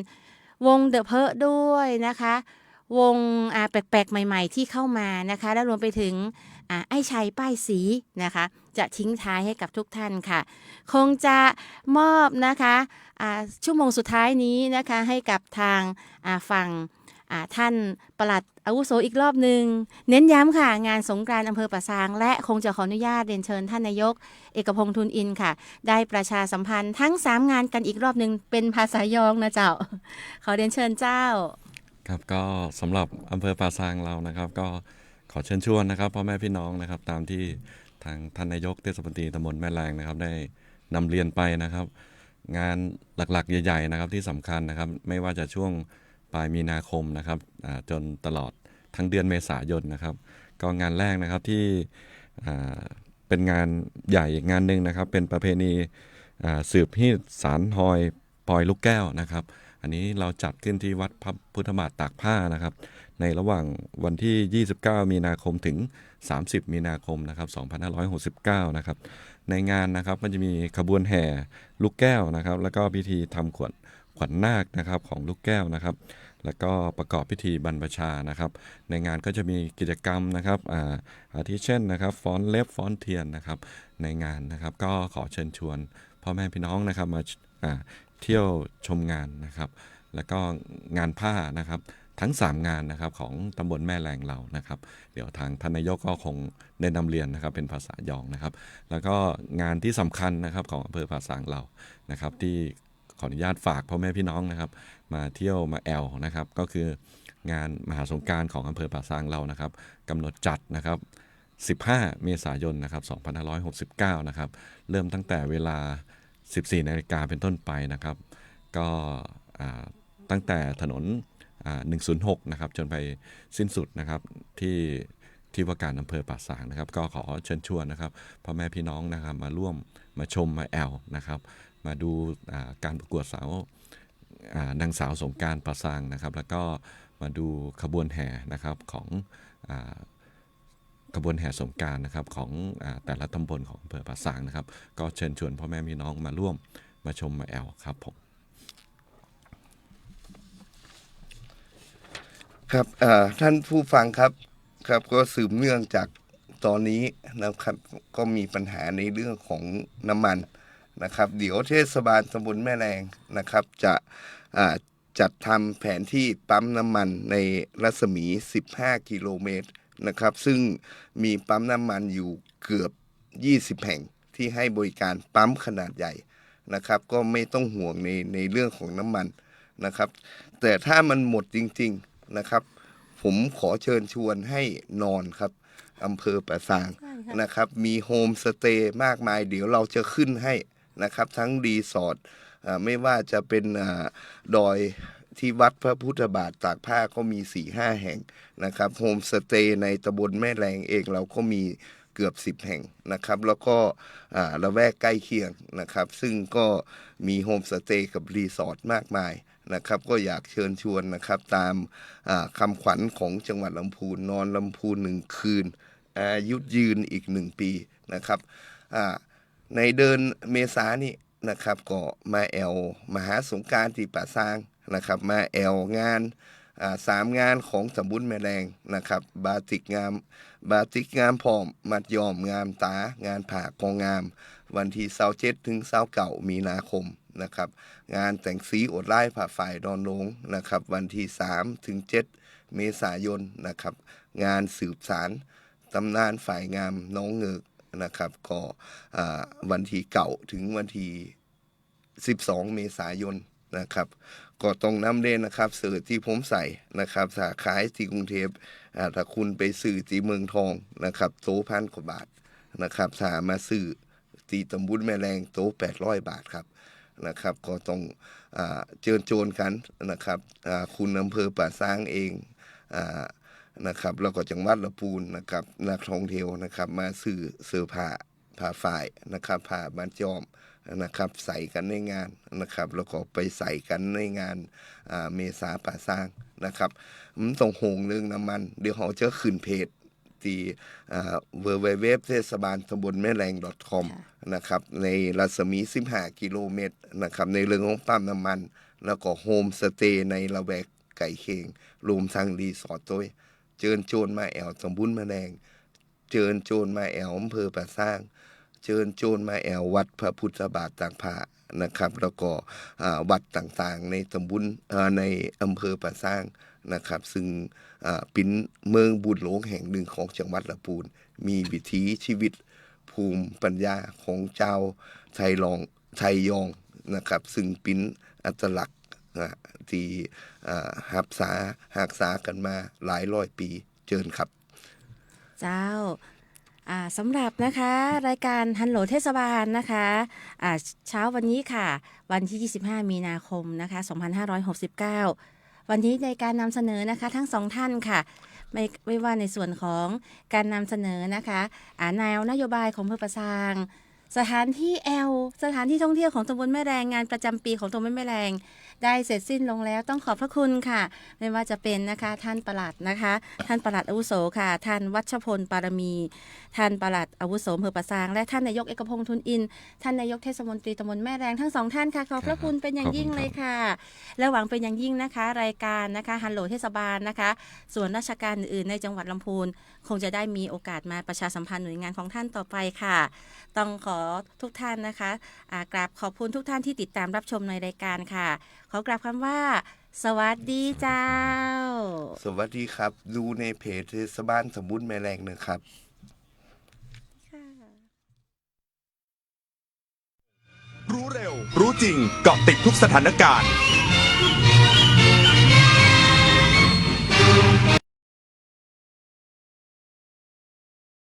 วงเดอะเพอะด้วยนะคะวงแปลกๆใหม่ๆที่เข้ามานะคะและรวมไปถึงไอ้ชัยป้ายสีนะคะจะทิ้งท้ายให้กับทุกท่านค่ะคงจะมอบนะคะชั่วโมงสุดท้ายนี้นะคะให้กับทางฝั่งท่านปลัดอาวุโสอีกรอบหนึ่งเน้นย้ำค่ะงานสงกรานต์อำเภอป่าซางและคงจะขออนุญาตเรียนเชิญท่านนายกเอกพงษ์ทุนอินค่ะได้ประชาสัมพันธ์ทั้ง3งานกันอีกรอบหนึ่งเป็นภาษายองนะเจ้าขอเรียนเชิญเจ้าครับก็สำหรับอำเภอป่าซางเรานะครับก็ขอเชิญชวนนะครับพ่อแม่พี่น้องนะครับตามที่ทางท่านนายกเทศมนตรีตำบลแม่แรงนะครับได้นำเรียนไปนะครับงานหลักๆใหญ่ๆนะครับที่สำคัญนะครับไม่ว่าจะช่วงปลายมีนาคมนะครับจนตลอดทั้งเดือนเมษายนนะครับก็งานแรกนะครับที่เป็นงานใหญ่งานหนึ่งนะครับเป็นประเพณีสืบฮีดสารหอยปอยลูกแก้วนะครับอันนี้เราจัดขึ้นที่วัดพระพุทธบาทตากผ้านะครับในระหว่างวันที่ 29 มีนาคมถึง 30 มีนาคมนะครับ 2569 นะครับในงานนะครับมันจะมีขบวนแห่ลูกแก้วนะครับแล้วก็พิธีทำขวัญนาคนะครับของลูกแก้วนะครับแล้วก็ประกอบพิธีบรรพชานะครับในงานก็จะมีกิจกรรมนะครับอาทิเช่นนะครับฟ้อนเล็บฟ้อนเทียนนะครับในงานนะครับก็ขอเชิญชวนพ่อแม่พี่น้องนะครับมาเที่ยวชมงานนะครับแล้วก็งานผ้านะครับทั้ง3งานนะครับของตำบลแม่แรงเรานะครับเดี๋ยวทางท่านนายกก็คงได้นำเรียนนะครับเป็นภาษายองนะครับแล้วก็งานที่สำคัญนะครับของอำเภอป่าซางเรานะครับที่ขออนุญาตฝากพ่อแม่พี่น้องนะครับมาเที่ยวมาแอลนะครับก็คืองานมหาสงกรานต์ของอำเภอป่าซางเรานะครับกำหนดจัดนะครับ15 เมษายนนะครับ2569นะครับเริ่มตั้งแต่เวลา 14 นาฬิกาเป็นต้นไปนะครับก็ตั้งแต่ถนน106นะครับจนไปสิ้นสุดนะครับที่ว่าการอำเภอป่าซางนะครับก็ขอเชิญชวนนะครับพ่อแม่พี่น้องนะครับมาร่วมมาชมมาแอลนะครับมาดูการประกวดสาว นางสาวสงกรานต์ประสางนะครับแล้วก็มาดูขบวนแห่นะครับของขบวนแห่สงกรานต์นะครับของแต่ละตำบลของอำเภอป่าซางนะครับก็เชิญชวนพ่อแม่พี่น้องมาร่วมมาชมมาแอลครับผมครับท่านผู้ฟังครับก็สืบเนื่องจากตอนนี้นะครับก็มีปัญหาในเรื่องของน้ำมันนะครับเดี๋ยวเทศบาลตำบลแม่แรงนะครับจะจัดทำแผนที่ปั๊มน้ำมันในรัศมี15กิโลเมตรนะครับซึ่งมีปั๊มน้ำมันอยู่เกือบ20แห่งที่ให้บริการปั๊มขนาดใหญ่นะครับก็ไม่ต้องห่วงในเรื่องของน้ำมันนะครับแต่ถ้ามันหมดจริงๆนะครับผมขอเชิญชวนให้นอนครับอำเภอป่าซางนะครับมีโฮมสเตย์มากมายเดี๋ยวเราจะขึ้นให้นะครับทั้งรีสอร์ทไม่ว่าจะเป็นดอยที่วัดพระพุทธบาทตากผ้าก็มี 4-5 แห่งนะครับโฮมสเตย์ในตำบลแม่แรงเองเราก็มีเกือบ10แห่งนะครับแล้วก็ละแวกใกล้เคียงนะครับซึ่งก็มีโฮมสเตย์กับรีสอร์ทมากมายนะครับก็อยากเชิญชวนนะครับตามคำขวัญของจังหวัดลำพูนนอนลำพูน1 คืนอายุยืนอีก1 ปีนะครับในเดือนเมษายนนี้นะครับก็มาแอลมหาสงกรานต์ที่ป่าซางนะครับมาแอลงาน3 งานของตำบลแม่แรงนะครับบาติกงามพร้อมมัดย้อมงามตางานผ่ากองงามวันที่27ถึง29มีนาคมนะครับงานแต่งสีอดไล่ผ่าฝ่ายดอนหลงนะครับวันที่3ถึง7เมษายนนะครับงานสืบสารตำนานฝ่ายงามน้องเงือกนะครับก็วันที่9ถึงวันที่12เมษายนนะครับก็ต้องนำเด่นนะครับเสื้อที่ผมใส่นะครับสาขายที่กรุงเทพถ้าคุณไปซื้อที่เมืองทองนะครับโต๊ะ1,000 กว่าบาทนะครับถ้ามาซื้อที่ตำบลแม่แรงโต๊ะ800 บาทครับนะครับก็ต้องเชิญชวนกันนะครับคุณอำเภอป่าซางเองนะครับแล้วก็จังหวัดลำพูนนะครับนักท่องเที่ยวนะครับมาซื้อเสื้อผ้าฝ่ายนะครับผ้าบ้านจอมนะครับใส่กันในงานนะครับแล้วก็ไปใส่กันในงานเมษาป่าซางนะครับมันต้องโหงเรื่องน้ำมันเดี๋ยวเขาจะขึ้นเพจที่www เทศบาลตำบลแม่แรง .com นะครับในรัศมี15กิโลเมตรนะครับในเรื่องของปั๊มน้ำมันแล้วก็โฮมสเตย์ในละแวกไก่เคียงรวมทั้งรีสอร์ทด้วยเชิญชวนมาแอลตำบลแม่แรงเชิญชวนมาแอลอำเภอป่าซางเชิญชวนมาแอลวัดพระพุทธบาทตากผ้านะครับแล้วก็วัดต่างๆในตำบลในอำเภอป่าซางนะครับซึ่งเป็นเมืองบุญหลวงแห่งหนึ่งของจังหวัดลำพูนมีวิถีชีวิตภูมิปัญญาของเจ้าไทยยองนะครับซึ่งเป็นอัตลักษณ์ที่รักษากันมาหลายร้อยปีเชิญครับเจ้าสำหรับนะคะรายการฮัลโหลเทศบาลนะคะเช้าวันนี้ค่ะวันที่25มีนาคมนะคะ2569วันนี้ในการนำเสนอนะคะทั้ง2ท่านค่ะไม่ว่าในส่วนของการนำเสนอนะคะแนวนโยบายของอำเภอป่าซางสถานที่สถานที่ท่องเที่ยวของตำบลแม่แรงงานประจำปีของตำบลแม่แรงได้เสร็จสิ้นลงแล้วต้องขอบพระคุณค่ะไม่ว่าจะเป็นนะคะท่านปลัดนะคะท่านปลัดอาวุโสค่ะท่านวัชพลปารมีท่านปลัดอาวุโสอำเภอป่าซางและท่านนายกเอกพงษ์ทุนอินท่านนายกเทศมนตรีตำบลแม่แรงทั้ง2ท่านค่ะขอบพระคุณเป็นอย่างยิ่งเลยค่ะและหวังเป็นอย่างยิ่งนะคะรายการนะคะฮัลโหลเทศบาลนะคะส่วนราชการอื่นในจังหวัดลำพูนคงจะได้มีโอกาสมาประชาสัมพันธ์หน่วยงานของท่านต่อไปค่ะต้องขอทุกท่านนะคะกราบขอบคุณทุกท่านที่ติดตามรับชมในรายการค่ะขอกราบคำว่าสวัสดีเจ้าสวัสดีครับดูในเพจเทศบาลตำบลแม่แรงนะครับรู้เร็วรู้จริงเกาะติดทุกสถานการณ์